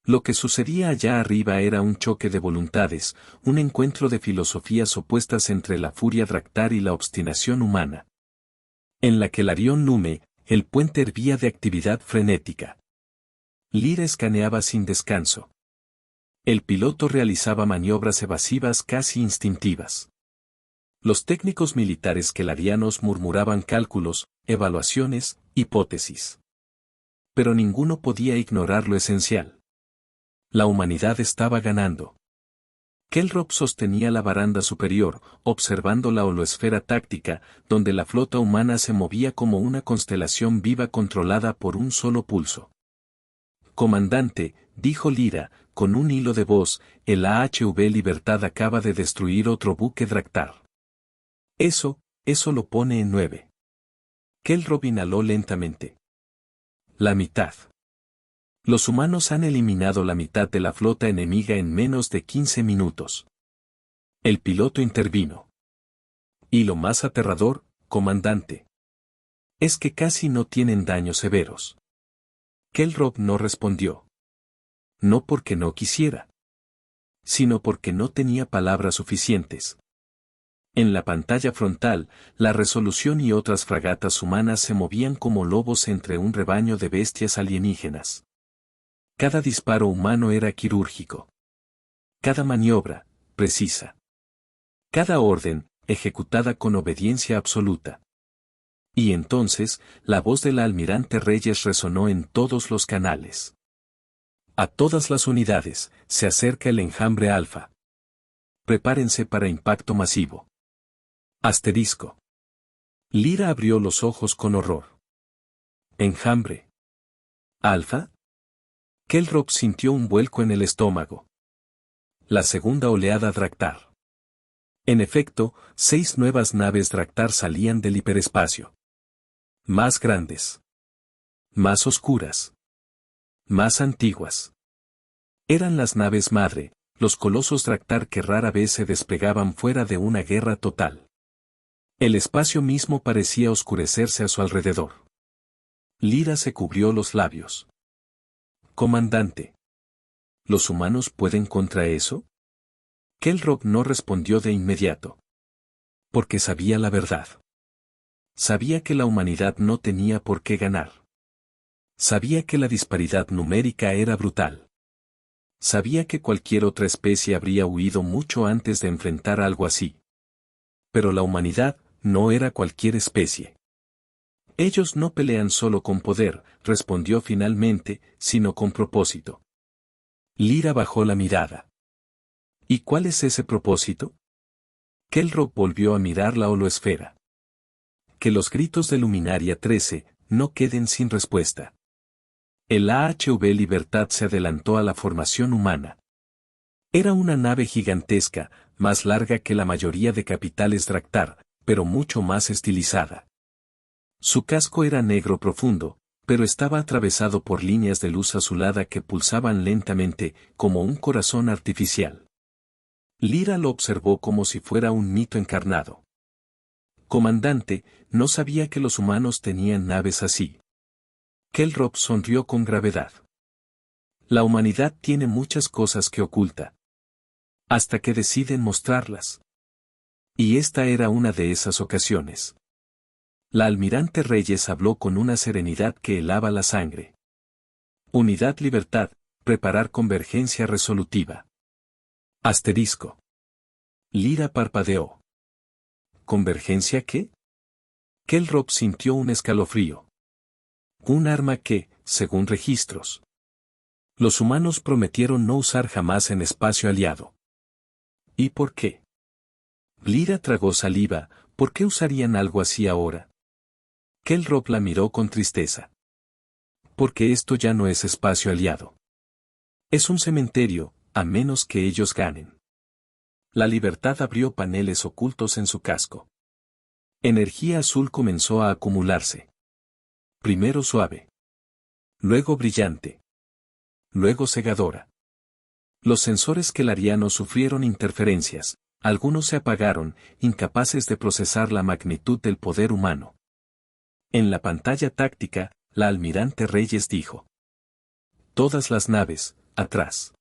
Lo que sucedía allá arriba era un choque de voluntades, un encuentro de filosofías opuestas entre la furia Draktar y la obstinación humana. En la Kelarion Lume, el puente hervía de actividad frenética. Lyra escaneaba sin descanso. El piloto realizaba maniobras evasivas casi instintivas. Los técnicos militares kelarianos murmuraban cálculos, evaluaciones, hipótesis. Pero ninguno podía ignorar lo esencial. La humanidad estaba ganando. Kelrop sostenía la baranda superior, observando la holoesfera táctica, donde la flota humana se movía como una constelación viva controlada por un solo pulso. Comandante, dijo Lyra, con un hilo de voz, el AHV Libertad acaba de destruir otro buque Draktar. Eso lo pone en 9. Kelrop inhaló lentamente. La mitad. Los humanos han eliminado la mitad de la flota enemiga en menos de 15 minutos. El piloto intervino. Y lo más aterrador, comandante, es que casi no tienen daños severos. Kelrop no respondió. No porque no quisiera, sino porque no tenía palabras suficientes. En la pantalla frontal, la Resolución y otras fragatas humanas se movían como lobos entre un rebaño de bestias alienígenas. Cada disparo humano era quirúrgico. Cada maniobra, precisa. Cada orden, ejecutada con obediencia absoluta. Y entonces, la voz del almirante Reyes resonó en todos los canales. A todas las unidades, se acerca el enjambre alfa. Prepárense para impacto masivo. Asterisco. Lyra abrió los ojos con horror. ¿Enjambre alfa? Kelrock sintió un vuelco en el estómago. La segunda oleada Draktar. En efecto, 6 nuevas naves Draktar salían del hiperespacio. Más grandes. Más oscuras. Más antiguas. Eran las naves madre, los colosos Draktar que rara vez se desplegaban fuera de una guerra total. El espacio mismo parecía oscurecerse a su alrededor. Lyra se cubrió los labios. Comandante. ¿Los humanos pueden contra eso? Kelrock no respondió de inmediato. Porque sabía la verdad. Sabía que la humanidad no tenía por qué ganar. Sabía que la disparidad numérica era brutal. Sabía que cualquier otra especie habría huido mucho antes de enfrentar algo así. Pero la humanidad no era cualquier especie. Ellos no pelean solo con poder, respondió finalmente, sino con propósito. Lyra bajó la mirada. ¿Y cuál es ese propósito? Kelrock volvió a mirar la holoesfera. Que los gritos de Luminaria 13 no queden sin respuesta. El AHV Libertad se adelantó a la formación humana. Era una nave gigantesca, más larga que la mayoría de capitales Draktar, pero mucho más estilizada. Su casco era negro profundo, pero estaba atravesado por líneas de luz azulada que pulsaban lentamente, como un corazón artificial. Lyra lo observó como si fuera un mito encarnado. Comandante, no sabía que los humanos tenían naves así. Kelrock sonrió con gravedad. La humanidad tiene muchas cosas que oculta. Hasta que deciden mostrarlas. Y esta era una de esas ocasiones. La almirante Reyes habló con una serenidad que helaba la sangre. Unidad Libertad, preparar convergencia resolutiva. Asterisco. Lyra parpadeó. ¿Convergencia qué? Kelrock sintió un escalofrío. Un arma que, según registros, los humanos prometieron no usar jamás en espacio aliado. ¿Y por qué? Lyra tragó saliva. ¿Por qué usarían algo así ahora? Kelrock la miró con tristeza. Porque esto ya no es espacio aliado. Es un cementerio, a menos que ellos ganen. La Libertad abrió paneles ocultos en su casco. Energía azul comenzó a acumularse. Primero suave. Luego brillante. Luego cegadora. Los sensores kelarianos sufrieron interferencias, algunos se apagaron, incapaces de procesar la magnitud del poder humano. En la pantalla táctica, la almirante Reyes dijo. Todas las naves, atrás.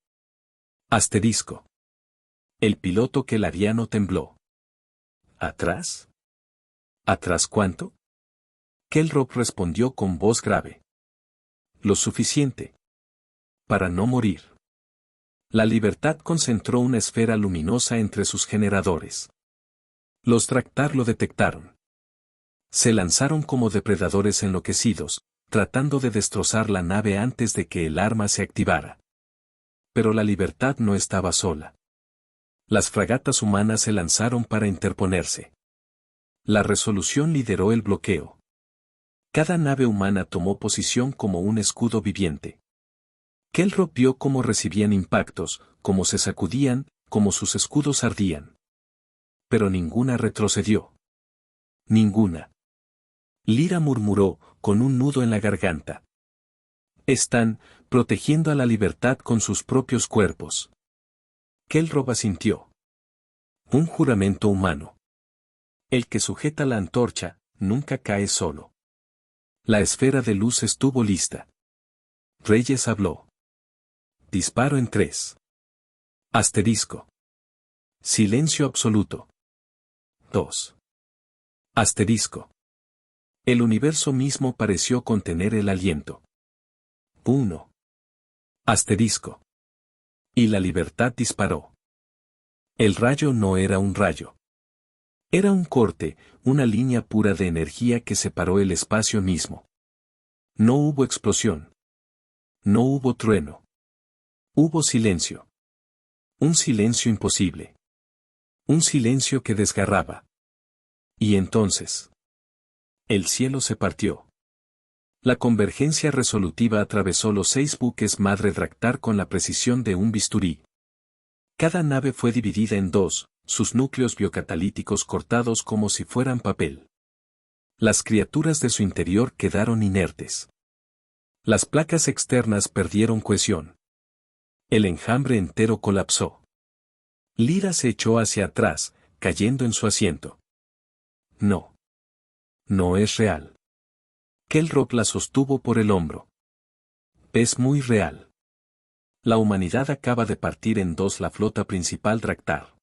Asterisco. El piloto kelariano tembló. ¿Atrás? ¿Atrás cuánto? Kelrock respondió con voz grave. Lo suficiente. Para no morir. La Libertad concentró una esfera luminosa entre sus generadores. Los Draktar lo detectaron. Se lanzaron como depredadores enloquecidos, tratando de destrozar la nave antes de que el arma se activara. Pero la Libertad no estaba sola. Las fragatas humanas se lanzaron para interponerse. La Resolución lideró el bloqueo. Cada nave humana tomó posición como un escudo viviente. Kelrock vio cómo recibían impactos, cómo se sacudían, cómo sus escudos ardían. Pero ninguna retrocedió. Ninguna. Lyra murmuró, con un nudo en la garganta. Están protegiendo a la Libertad con sus propios cuerpos. Kelrock asintió. Un juramento humano. El que sujeta la antorcha, nunca cae solo. La esfera de luz estuvo lista. Reyes habló. Disparo en 3. Asterisco. Silencio absoluto. 2. Asterisco. El universo mismo pareció contener el aliento. 1. Asterisco. Y la libertad disparó. El rayo no era un rayo. Era un corte, una línea pura de energía que separó el espacio mismo. No hubo explosión. No hubo trueno. Hubo silencio. Un silencio imposible. Un silencio que desgarraba. Y entonces, el cielo se partió. La convergencia resolutiva atravesó los 6 buques madre Draktar con la precisión de un bisturí. Cada nave fue dividida en 2, sus núcleos biocatalíticos cortados como si fueran papel. Las criaturas de su interior quedaron inertes. Las placas externas perdieron cohesión. El enjambre entero colapsó. Lyra se echó hacia atrás, cayendo en su asiento. No. No es real. Kelrock la sostuvo por el hombro. Es muy real. La humanidad acaba de partir en 2 la flota principal Draktar.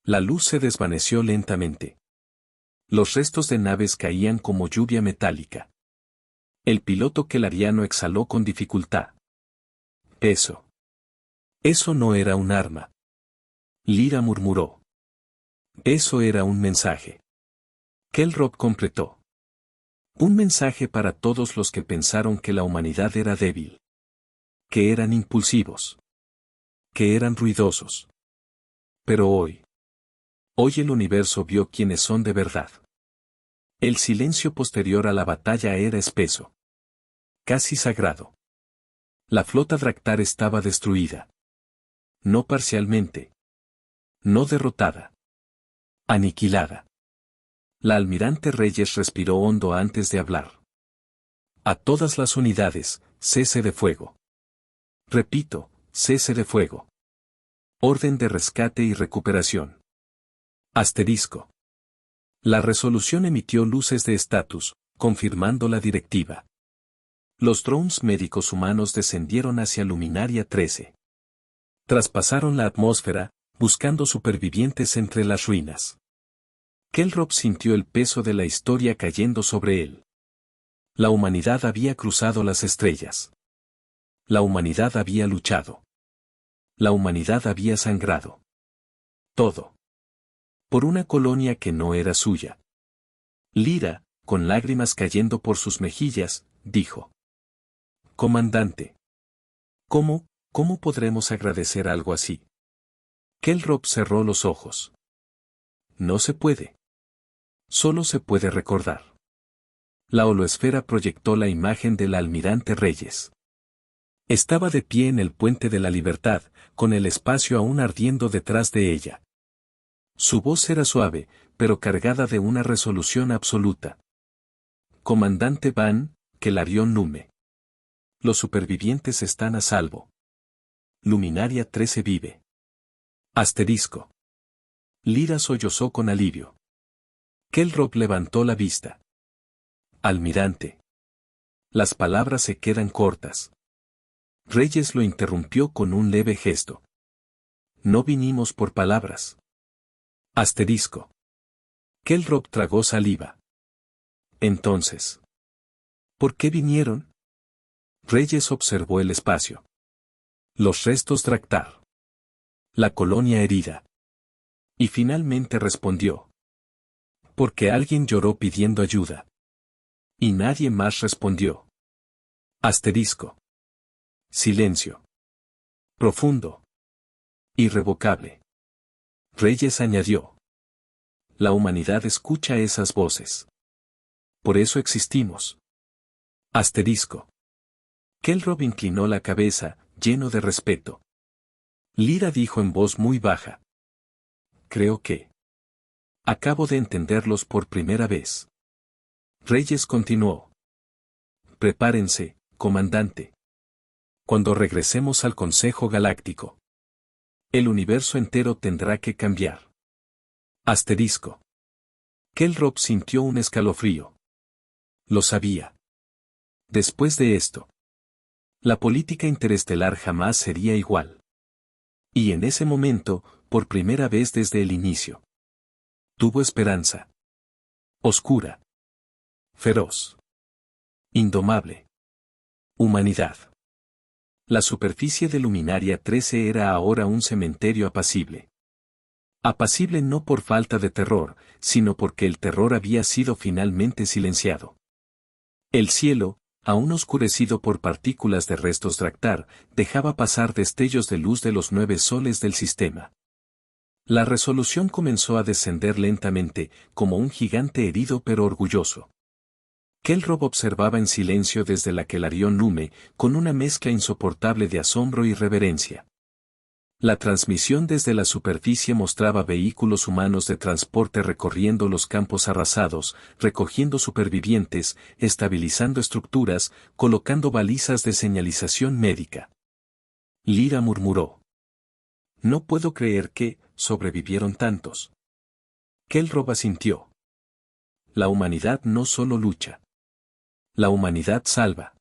La luz se desvaneció lentamente. Los restos de naves caían como lluvia metálica. El piloto kelariano exhaló con dificultad. Eso. Eso no era un arma. Lyra murmuró. Eso era un mensaje. Kelrock completó. Un mensaje para todos los que pensaron que la humanidad era débil. Que eran impulsivos. Que eran ruidosos. Pero hoy el universo vio quiénes son de verdad. El silencio posterior a la batalla era espeso. Casi sagrado. La flota Draktar estaba destruida. No parcialmente. No derrotada. Aniquilada. La almirante Reyes respiró hondo antes de hablar. A todas las unidades, cese de fuego. Repito, cese de fuego. Orden de rescate y recuperación. Asterisco. La resolución emitió luces de estatus, confirmando la directiva. Los drones médicos humanos descendieron hacia Luminaria 13. Traspasaron la atmósfera, buscando supervivientes entre las ruinas. Kelrock sintió el peso de la historia cayendo sobre él. La humanidad había cruzado las estrellas. La humanidad había luchado. La humanidad había sangrado. Todo. Por una colonia que no era suya. Lyra, con lágrimas cayendo por sus mejillas, dijo. Comandante. ¿Cómo podremos agradecer algo así? Kelrock cerró los ojos. No se puede. Solo se puede recordar. La holoesfera proyectó la imagen del almirante Reyes. Estaba de pie en el puente de la libertad, con el espacio aún ardiendo detrás de ella. Su voz era suave, pero cargada de una resolución absoluta. Comandante Van, Kelarion Nume. Los supervivientes están a salvo. Luminaria 13 vive. Asterisco. Lyra sollozó con alivio. Kelrock levantó la vista. Almirante. Las palabras se quedan cortas. Reyes lo interrumpió con un leve gesto. No vinimos por palabras. Asterisco. Kelrock tragó saliva. Entonces. ¿Por qué vinieron? Reyes observó el espacio. Los restos Draktar. La colonia herida. Y finalmente respondió. Porque alguien lloró pidiendo ayuda. Y nadie más respondió. Asterisco. Silencio. Profundo. Irrevocable. Reyes añadió. La humanidad escucha esas voces. Por eso existimos. Asterisco. Kelrock inclinó la cabeza, lleno de respeto. Lyra dijo en voz muy baja. Creo que. Acabo de entenderlos por primera vez. Reyes continuó. Prepárense, comandante. Cuando regresemos al Consejo Galáctico. El universo entero tendrá que cambiar. Asterisco. Kelrock sintió un escalofrío. Lo sabía. Después de esto. La política interestelar jamás sería igual. Y en ese momento, por primera vez desde el inicio, tuvo esperanza. Oscura. Feroz. Indomable. Humanidad. La superficie de Luminaria 13 era ahora un cementerio apacible. Apacible no por falta de terror, sino porque el terror había sido finalmente silenciado. El cielo, aún oscurecido por partículas de restos Draktar, dejaba pasar destellos de luz de los 9 soles del sistema. La resolución comenzó a descender lentamente, como un gigante herido pero orgulloso. Kelrob observaba en silencio desde la Kelarion Nume, con una mezcla insoportable de asombro y reverencia. La transmisión desde la superficie mostraba vehículos humanos de transporte recorriendo los campos arrasados, recogiendo supervivientes, estabilizando estructuras, colocando balizas de señalización médica. Lyra murmuró. No puedo creer que sobrevivieron tantos. Kelrob asintió. La humanidad no solo lucha. La humanidad salva.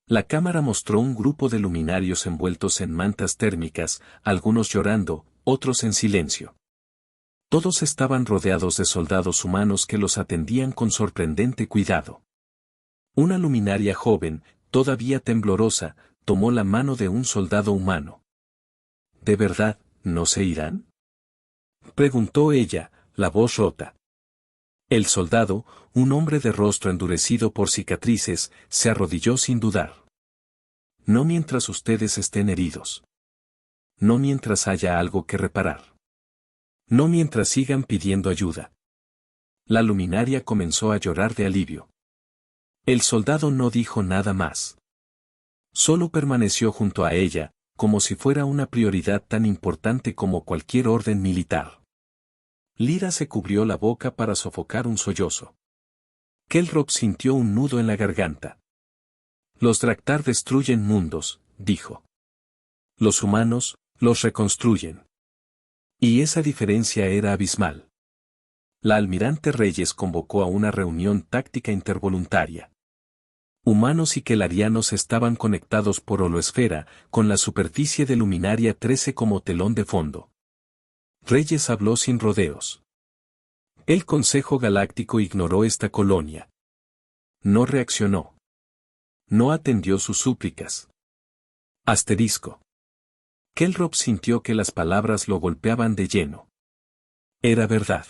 La cámara mostró un grupo de luminarios envueltos en mantas térmicas, algunos llorando, otros en silencio. Todos estaban rodeados de soldados humanos que los atendían con sorprendente cuidado. Una luminaria joven, todavía temblorosa, tomó la mano de un soldado humano. ¿De verdad, no se irán?, preguntó ella, la voz rota. El soldado, un hombre de rostro endurecido por cicatrices, se arrodilló sin dudar. No mientras ustedes estén heridos. No mientras haya algo que reparar. No mientras sigan pidiendo ayuda. La luminaria comenzó a llorar de alivio. El soldado no dijo nada más. Solo permaneció junto a ella, como si fuera una prioridad tan importante como cualquier orden militar. Lyra se cubrió la boca para sofocar un sollozo. Kelrob sintió un nudo en la garganta. Los Draktar destruyen mundos, dijo. Los humanos, los reconstruyen. Y esa diferencia era abismal. La almirante Reyes convocó a una reunión táctica intervoluntaria. Humanos y kelarianos estaban conectados por holoesfera, con la superficie de Luminaria 13 como telón de fondo. Reyes habló sin rodeos. El Consejo Galáctico ignoró esta colonia. No reaccionó. No atendió sus súplicas. Asterisco. Kelrob sintió que las palabras lo golpeaban de lleno. Era verdad.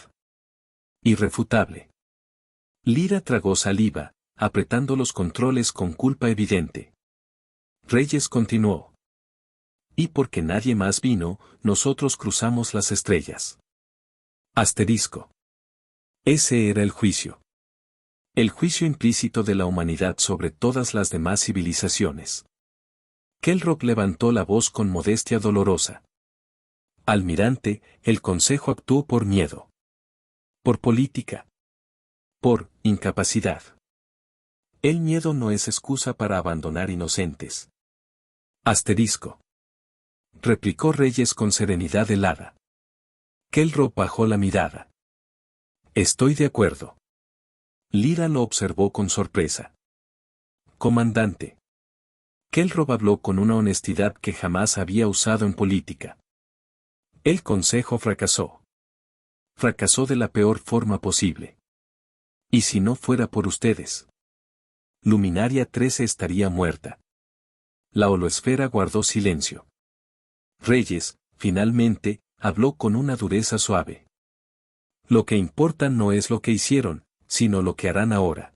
Irrefutable. Lyra tragó saliva, apretando los controles con culpa evidente. Reyes continuó. Y porque nadie más vino, nosotros cruzamos las estrellas. Asterisco. Ese era el juicio. El juicio implícito de la humanidad sobre todas las demás civilizaciones. Kelrob levantó la voz con modestia dolorosa. Almirante, el Consejo actuó por miedo. Por política. Por incapacidad. El miedo no es excusa para abandonar inocentes. Asterisco. Replicó Reyes con serenidad helada. Kelrob bajó la mirada. Estoy de acuerdo. Lyra lo observó con sorpresa. Comandante. Kelrob habló con una honestidad que jamás había usado en política. El consejo fracasó. Fracasó de la peor forma posible. ¿Y si no fuera por ustedes? Luminaria 13 estaría muerta. La holoesfera guardó silencio. Reyes, finalmente, habló con una dureza suave. Lo que importa no es lo que hicieron, sino lo que harán ahora.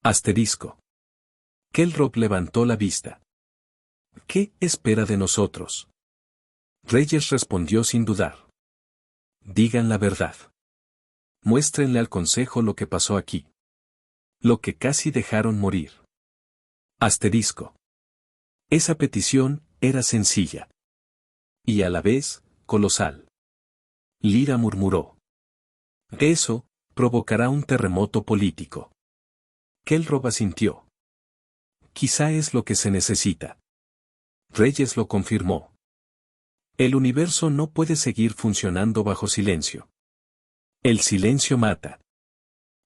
Asterisco. Kelrob levantó la vista. ¿Qué espera de nosotros? Reyes respondió sin dudar. Digan la verdad. Muéstrenle al consejo lo que pasó aquí. Lo que casi dejaron morir. Asterisco. Esa petición era sencilla. Y a la vez, colosal. Lyra murmuró. Eso provocará un terremoto político. Kelrob asintió. Quizá es lo que se necesita. Reyes lo confirmó. El universo no puede seguir funcionando bajo silencio. El silencio mata.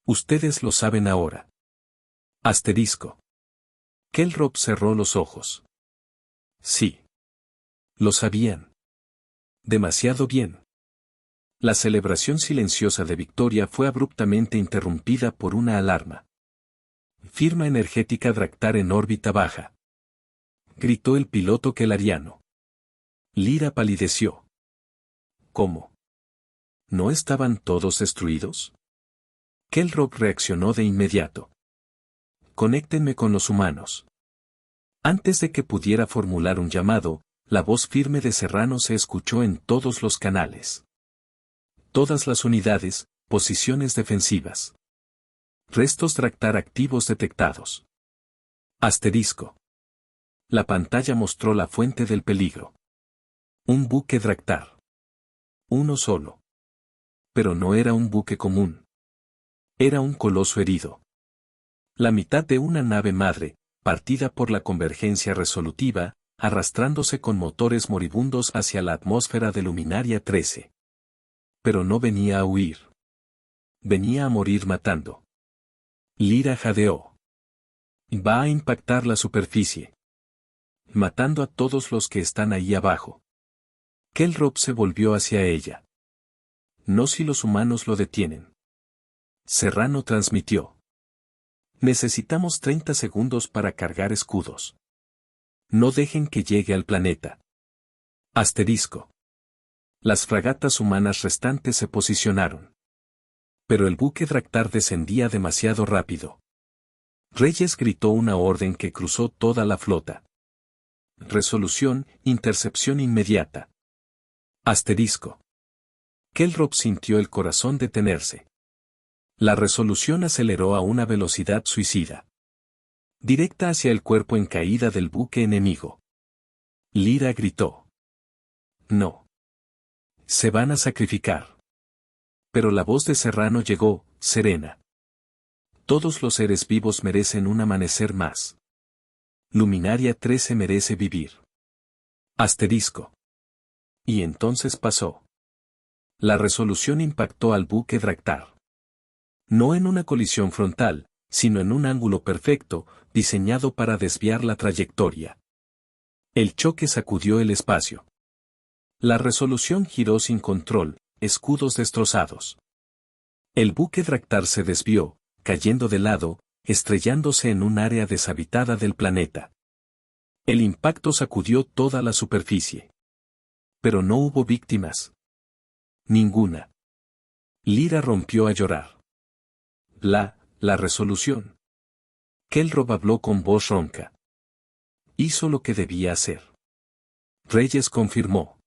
Ustedes lo saben ahora. Asterisco. Kelrob cerró los ojos. Sí. Lo sabían. Demasiado bien. La celebración silenciosa de victoria fue abruptamente interrumpida por una alarma. Firma energética Draktar en órbita baja. Gritó el piloto kelariano. Lyra palideció. ¿Cómo? ¿No estaban todos destruidos? Kelrob reaccionó de inmediato. Conéctenme con los humanos. Antes de que pudiera formular un llamado, la voz firme de Serrano se escuchó en todos los canales. Todas las unidades, posiciones defensivas. Restos Draktar activos detectados. Asterisco. La pantalla mostró la fuente del peligro. Un buque Draktar. Uno solo. Pero no era un buque común. Era un coloso herido. La mitad de una nave madre, partida por la convergencia resolutiva, arrastrándose con motores moribundos hacia la atmósfera de Luminaria 13. Pero no venía a huir. Venía a morir matando. Lyra jadeó. Va a impactar la superficie. Matando a todos los que están ahí abajo. Kelrob se volvió hacia ella. No si los humanos lo detienen. Serrano transmitió. Necesitamos 30 segundos para cargar escudos. No dejen que llegue al planeta. Asterisco. Las fragatas humanas restantes se posicionaron. Pero el buque Draktar descendía demasiado rápido. Reyes gritó una orden que cruzó toda la flota. Resolución, intercepción inmediata. Asterisco. Kelrob sintió el corazón detenerse. La resolución aceleró a una velocidad suicida. Directa hacia el cuerpo en caída del buque enemigo. Lyra gritó. No. Se van a sacrificar. Pero la voz de Serrano llegó, serena. Todos los seres vivos merecen un amanecer más. Luminaria 13 merece vivir. Asterisco. Y entonces pasó. La resolución impactó al buque Draktar. No en una colisión frontal, sino en un ángulo perfecto, diseñado para desviar la trayectoria. El choque sacudió el espacio. La resolución giró sin control, escudos destrozados. El buque Draktar se desvió, cayendo de lado, estrellándose en un área deshabitada del planeta. El impacto sacudió toda la superficie. Pero no hubo víctimas. Ninguna. Lyra rompió a llorar. La resolución. Kelrob habló con voz ronca. Hizo lo que debía hacer. Reyes confirmó.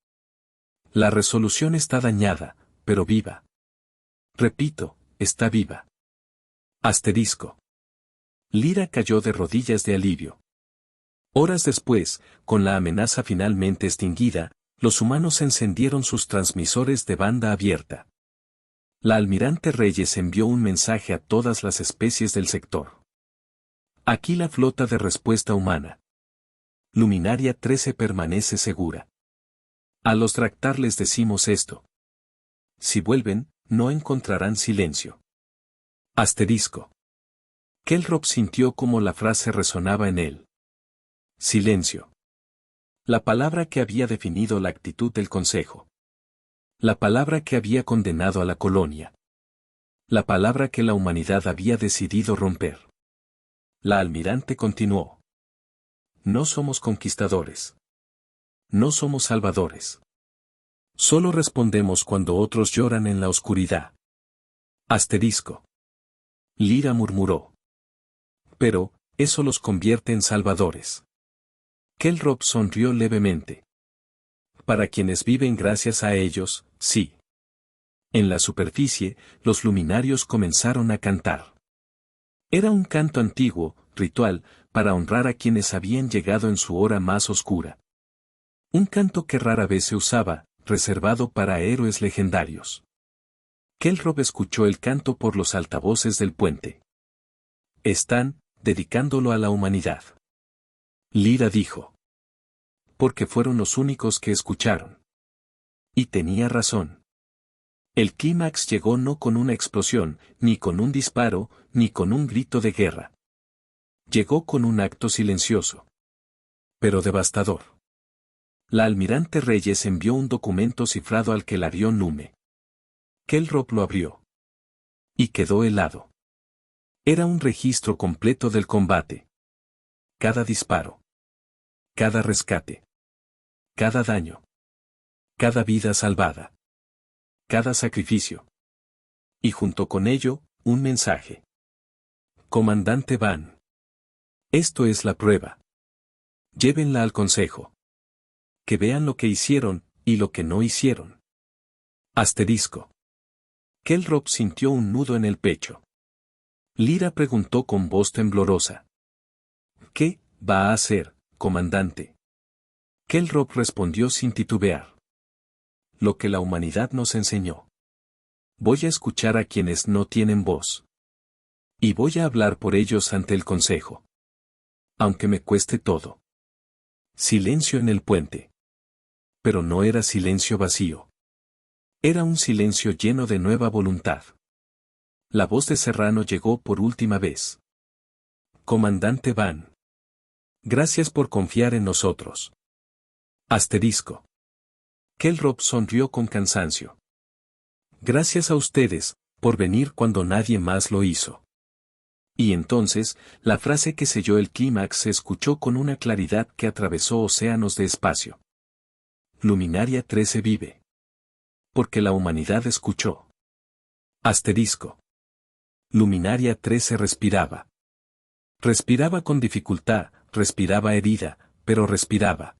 La resolución está dañada, pero viva. Repito, está viva. Asterisco. Lyra cayó de rodillas de alivio. Horas después, con la amenaza finalmente extinguida, los humanos encendieron sus transmisores de banda abierta. La almirante Reyes envió un mensaje a todas las especies del sector. Aquí la flota de respuesta humana. Luminaria 13 permanece segura. A los Draktar les decimos esto. Si vuelven, no encontrarán silencio. Asterisco. Kelrob sintió como la frase resonaba en él. Silencio. La palabra que había definido la actitud del Consejo. La palabra que había condenado a la colonia. La palabra que la humanidad había decidido romper. La almirante continuó. No somos conquistadores. No somos salvadores. Solo respondemos cuando otros lloran en la oscuridad. Asterisco. Lyra murmuró. Pero, eso los convierte en salvadores. Kelrob sonrió levemente. Para quienes viven gracias a ellos, sí. En la superficie, los luminarios comenzaron a cantar. Era un canto antiguo, ritual, para honrar a quienes habían llegado en su hora más oscura. Un canto que rara vez se usaba, reservado para héroes legendarios. Kelrob escuchó el canto por los altavoces del puente. Están dedicándolo a la humanidad. Lyra dijo. Porque fueron los únicos que escucharon. Y tenía razón. El clímax llegó no con una explosión, ni con un disparo, ni con un grito de guerra. Llegó con un acto silencioso, pero devastador. La almirante Reyes envió un documento cifrado al Kelarión Nume. Kelrock lo abrió. Y quedó helado. Era un registro completo del combate. Cada disparo. Cada rescate. Cada daño. Cada vida salvada. Cada sacrificio. Y junto con ello, un mensaje. Comandante Van. Esto es la prueba. Llévenla al consejo. Que vean lo que hicieron, y lo que no hicieron. Asterisco. Kelrock sintió un nudo en el pecho. Lyra preguntó con voz temblorosa. ¿Qué va a hacer, comandante? Kelrock respondió sin titubear. Lo que la humanidad nos enseñó. Voy a escuchar a quienes no tienen voz. Y voy a hablar por ellos ante el consejo. Aunque me cueste todo. Silencio en el puente. Pero no era silencio vacío. Era un silencio lleno de nueva voluntad. La voz de Serrano llegó por última vez. Comandante Van. Gracias por confiar en nosotros. Asterisco. Kelrock sonrió con cansancio. Gracias a ustedes, por venir cuando nadie más lo hizo. Y entonces, la frase que selló el clímax se escuchó con una claridad que atravesó océanos de espacio. Luminaria 13 vive. Porque la humanidad escuchó. Asterisco. Luminaria 13 respiraba. Respiraba con dificultad, respiraba herida, pero respiraba.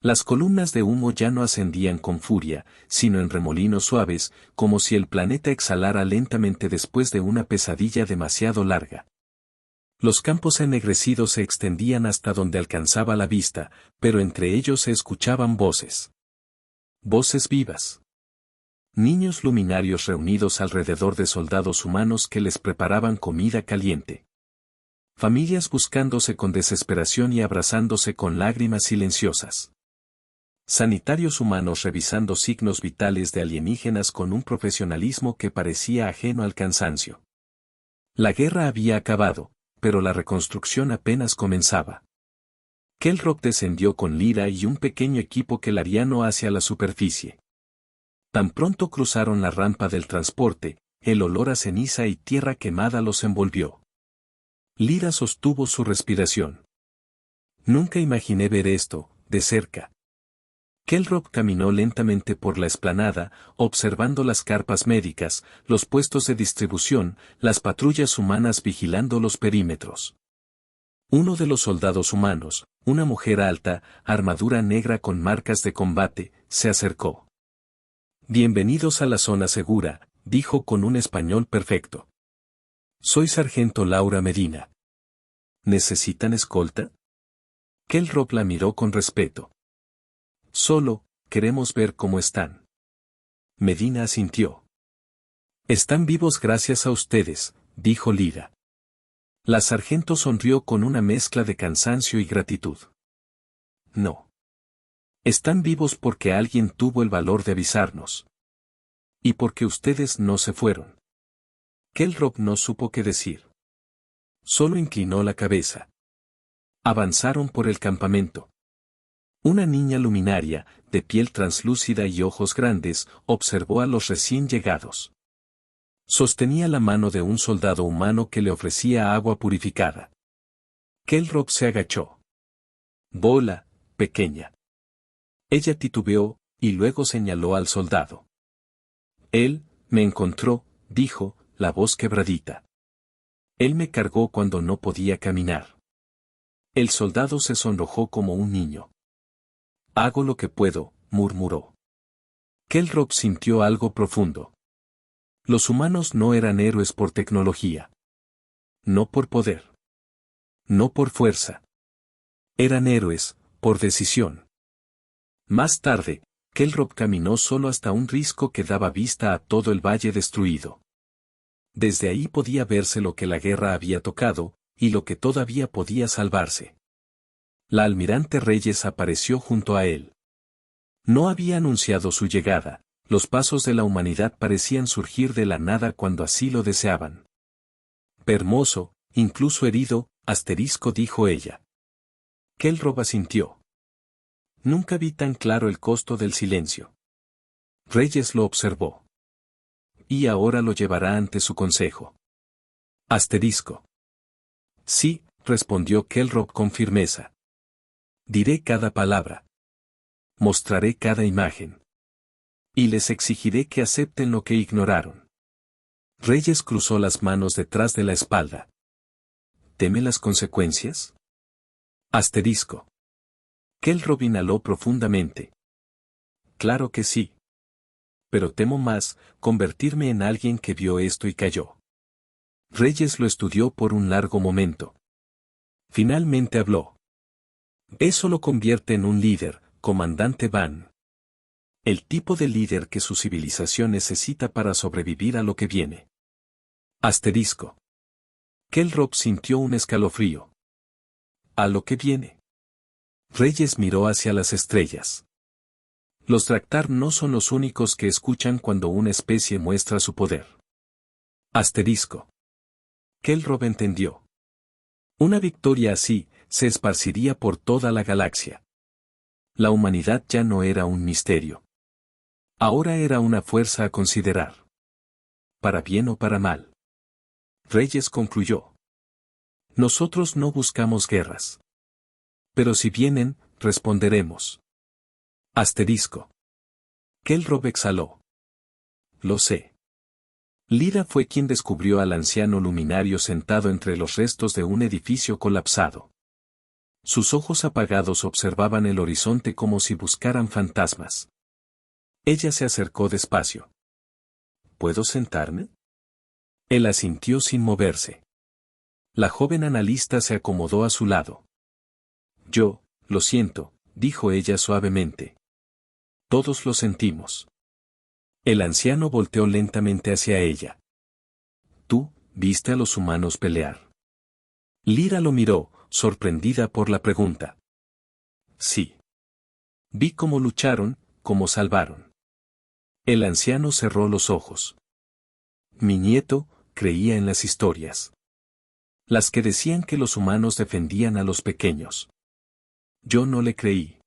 Las columnas de humo ya no ascendían con furia, sino en remolinos suaves, como si el planeta exhalara lentamente después de una pesadilla demasiado larga. Los campos ennegrecidos se extendían hasta donde alcanzaba la vista, pero entre ellos se escuchaban voces. Voces vivas. Niños luminarios reunidos alrededor de soldados humanos que les preparaban comida caliente. Familias buscándose con desesperación y abrazándose con lágrimas silenciosas. Sanitarios humanos revisando signos vitales de alienígenas con un profesionalismo que parecía ajeno al cansancio. La guerra había acabado, pero la reconstrucción apenas comenzaba. Kelrock descendió con Lyra y un pequeño equipo kelariano hacia la superficie. Tan pronto cruzaron la rampa del transporte, el olor a ceniza y tierra quemada los envolvió. Lyra sostuvo su respiración. Nunca imaginé ver esto, de cerca. Kelrock caminó lentamente por la explanada, observando las carpas médicas, los puestos de distribución, las patrullas humanas vigilando los perímetros. Uno de los soldados humanos, una mujer alta, armadura negra con marcas de combate, se acercó. Bienvenidos a la zona segura, dijo con un español perfecto. Soy sargento Laura Medina. ¿Necesitan escolta? Kelrock la miró con respeto. Solo, queremos ver cómo están. Medina asintió. Están vivos gracias a ustedes, dijo Lyra. La sargento sonrió con una mezcla de cansancio y gratitud. No. Están vivos porque alguien tuvo el valor de avisarnos. Y porque ustedes no se fueron. Kelrock no supo qué decir. Solo inclinó la cabeza. Avanzaron por el campamento. Una niña luminaria, de piel translúcida y ojos grandes, observó a los recién llegados. Sostenía la mano de un soldado humano que le ofrecía agua purificada. Kelrock se agachó. Bola, pequeña. Ella titubeó, y luego señaló al soldado. Él, me encontró, dijo, la voz quebradita. Él me cargó cuando no podía caminar. El soldado se sonrojó como un niño. Hago lo que puedo, murmuró. Kelrock sintió algo profundo. Los humanos no eran héroes por tecnología. No por poder. No por fuerza. Eran héroes, por decisión. Más tarde, Kelrock caminó solo hasta un risco que daba vista a todo el valle destruido. Desde ahí podía verse lo que la guerra había tocado, y lo que todavía podía salvarse. La almirante Reyes apareció junto a él. No había anunciado su llegada, los pasos de la humanidad parecían surgir de la nada cuando así lo deseaban. Hermoso, incluso herido, dijo ella. Kelrob asintió. Nunca vi tan claro el costo del silencio. Reyes lo observó. Y ahora lo llevará ante su consejo. Sí, respondió Kelrob con firmeza. Diré cada palabra. Mostraré cada imagen. Y les exigiré que acepten lo que ignoraron. Reyes cruzó las manos detrás de la espalda. ¿Teme las consecuencias? Kelrob inhaló profundamente. Claro que sí. Pero temo más, convertirme en alguien que vio esto y cayó. Reyes lo estudió por un largo momento. Finalmente habló. Eso lo convierte en un líder, comandante Van. El tipo de líder que su civilización necesita para sobrevivir a lo que viene. Kelrob sintió un escalofrío. ¿A lo que viene? Reyes miró hacia las estrellas. Los Draktar no son los únicos que escuchan cuando una especie muestra su poder. Kelrob entendió. Una victoria así, se esparciría por toda la galaxia. La humanidad ya no era un misterio. Ahora era una fuerza a considerar. Para bien o para mal. Reyes concluyó. Nosotros no buscamos guerras. Pero si vienen, responderemos. Kelrob exhaló. Lo sé. Lyra fue quien descubrió al anciano luminario sentado entre los restos de un edificio colapsado. Sus ojos apagados observaban el horizonte como si buscaran fantasmas. Ella se acercó despacio. ¿Puedo sentarme? Él asintió sin moverse. La joven analista se acomodó a su lado. Lo siento, dijo ella suavemente. Todos lo sentimos. El anciano volteó lentamente hacia ella. ¿Tú, viste a los humanos pelear? Lyra lo miró, sorprendida por la pregunta. Sí. Vi cómo lucharon, cómo salvaron. El anciano cerró los ojos. Mi nieto, creía en las historias. Las que decían que los humanos defendían a los pequeños. Yo no le creí.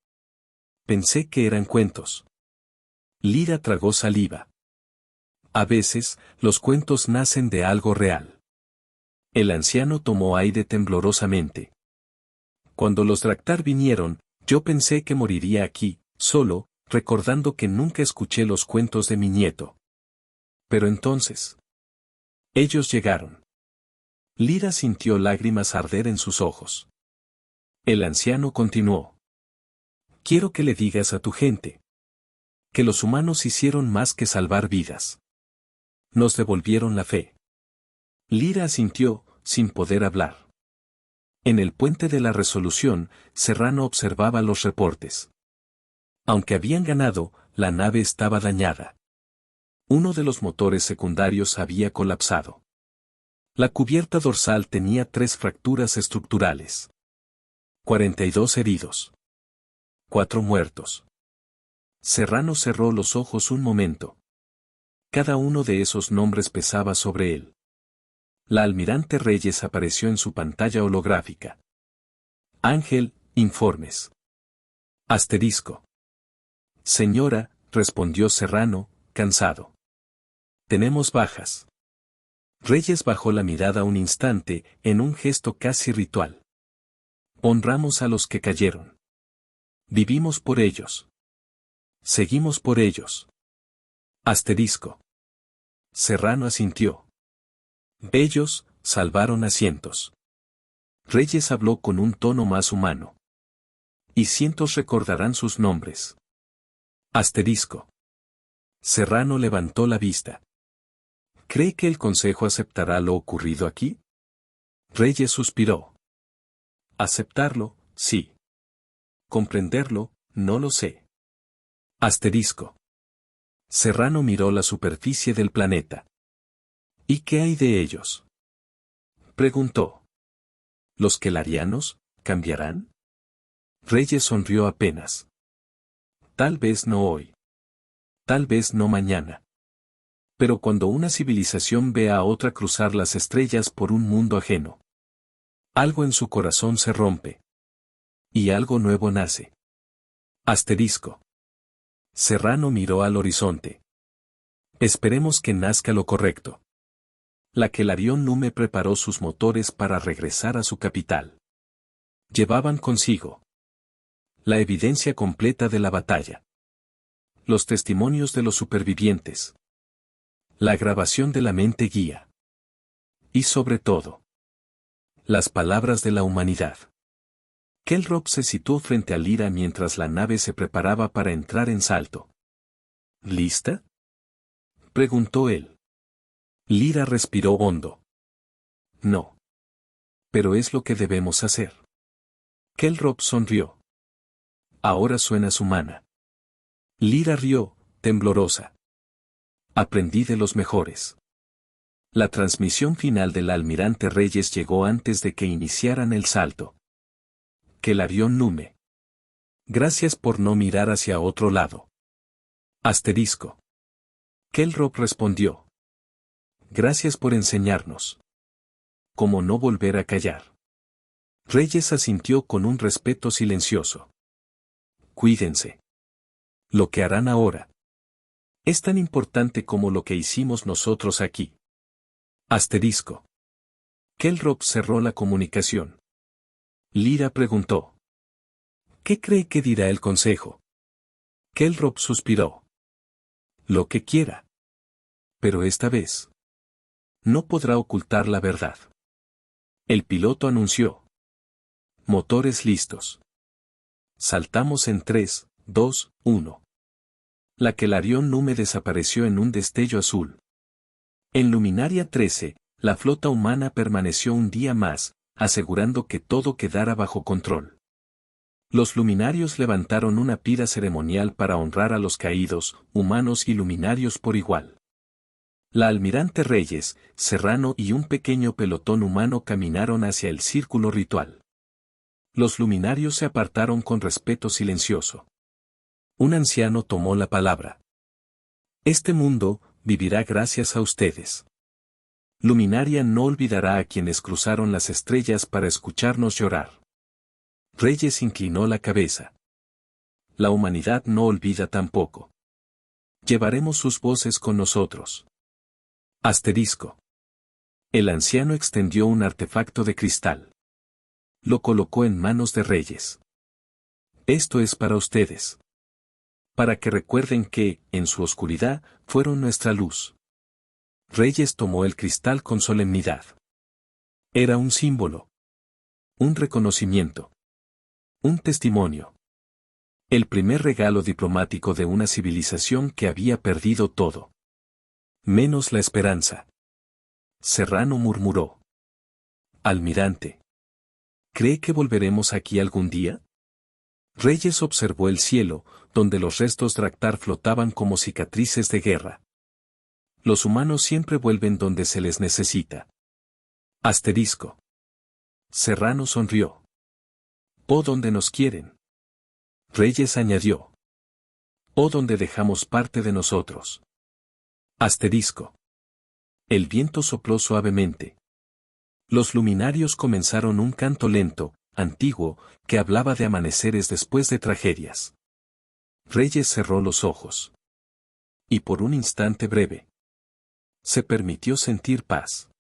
Pensé que eran cuentos. Lyra tragó saliva. A veces, los cuentos nacen de algo real. El anciano tomó aire temblorosamente. Cuando los Draktar vinieron, yo pensé que moriría aquí, solo, recordando que nunca escuché los cuentos de mi nieto. Pero entonces... ellos llegaron. Lyra sintió lágrimas arder en sus ojos. El anciano continuó. Quiero que le digas a tu gente. Que los humanos hicieron más que salvar vidas. Nos devolvieron la fe. Lyra asintió, sin poder hablar. En el puente de la Resolución, Serrano observaba los reportes. Aunque habían ganado, la nave estaba dañada. Uno de los motores secundarios había colapsado. La cubierta dorsal tenía 3 fracturas estructurales. 42 heridos. 4 muertos. Serrano cerró los ojos un momento. Cada uno de esos nombres pesaba sobre él. La almirante Reyes apareció en su pantalla holográfica. Ángel, informes. Señora, respondió Serrano, cansado. Tenemos bajas. Reyes bajó la mirada un instante, en un gesto casi ritual. Honramos a los que cayeron. Vivimos por ellos. Seguimos por ellos. Serrano asintió. Ellos, salvaron a cientos. Reyes habló con un tono más humano. Y cientos recordarán sus nombres. Serrano levantó la vista. ¿Cree que el Consejo aceptará lo ocurrido aquí? Reyes suspiró. Aceptarlo, sí. Comprenderlo, no lo sé. Serrano miró la superficie del planeta. ¿Y qué hay de ellos? Preguntó. ¿Los kelarianos, cambiarán? Reyes sonrió apenas. Tal vez no hoy. Tal vez no mañana. Pero cuando una civilización ve a otra cruzar las estrellas por un mundo ajeno, Algo en su corazón se rompe. Y algo nuevo nace. Asterisco. Serrano miró al horizonte. Esperemos que nazca lo correcto. La Kelarión Nume preparó sus motores para regresar a su capital. Llevaban consigo la evidencia completa de la batalla, los testimonios de los supervivientes, la grabación de la mente guía y sobre todo, las palabras de la humanidad. Kelrock se situó frente a Lyra mientras la nave se preparaba para entrar en salto. ¿Lista?, preguntó él. Lyra respiró hondo. No. Pero es lo que debemos hacer. Kelrock sonrió. Ahora suenas humana. Lyra rió, temblorosa. Aprendí de los mejores. La transmisión final del almirante Reyes llegó antes de que iniciaran el salto. Kelarión Nume. Gracias por no mirar hacia otro lado. Asterisco. Kelrock respondió. Gracias por enseñarnos cómo no volver a callar. Reyes asintió con un respeto silencioso. Cuídense. Lo que harán ahora es tan importante como lo que hicimos nosotros aquí. Asterisco. Kelrock cerró la comunicación. Lyra preguntó. ¿Qué cree que dirá el consejo? Kelrock suspiró. Lo que quiera. Pero esta vez no podrá ocultar la verdad. El piloto anunció. Motores listos. Saltamos en 3, 2, 1. La Kelarión Nume desapareció en un destello azul. En Luminaria 13, la flota humana permaneció un día más, asegurando que todo quedara bajo control. Los luminarios levantaron una pira ceremonial para honrar a los caídos, humanos y luminarios por igual. La almirante Reyes, Serrano y un pequeño pelotón humano caminaron hacia el círculo ritual. Los luminarios se apartaron con respeto silencioso. Un anciano tomó la palabra. Este mundo vivirá gracias a ustedes. Luminaria no olvidará a quienes cruzaron las estrellas para escucharnos llorar. Reyes inclinó la cabeza. La humanidad no olvida tampoco. Llevaremos sus voces con nosotros. Asterisco. El anciano extendió un artefacto de cristal. Lo colocó en manos de Reyes. Esto es para ustedes. Para que recuerden que, en su oscuridad, fueron nuestra luz. Reyes tomó el cristal con solemnidad. Era un símbolo. Un reconocimiento. Un testimonio. El primer regalo diplomático de una civilización que había perdido todo. Menos la esperanza. Serrano murmuró. Almirante. ¿Cree que volveremos aquí algún día? Reyes observó el cielo, donde los restos Draktar flotaban como cicatrices de guerra. Los humanos siempre vuelven donde se les necesita. Asterisco. Serrano sonrió. O donde nos quieren. Reyes añadió. O donde dejamos parte de nosotros. Asterisco. El viento sopló suavemente. Los luminarios comenzaron un canto lento, antiguo, que hablaba de amaneceres después de tragedias. Reyes cerró los ojos. Y por un instante breve, se permitió sentir paz.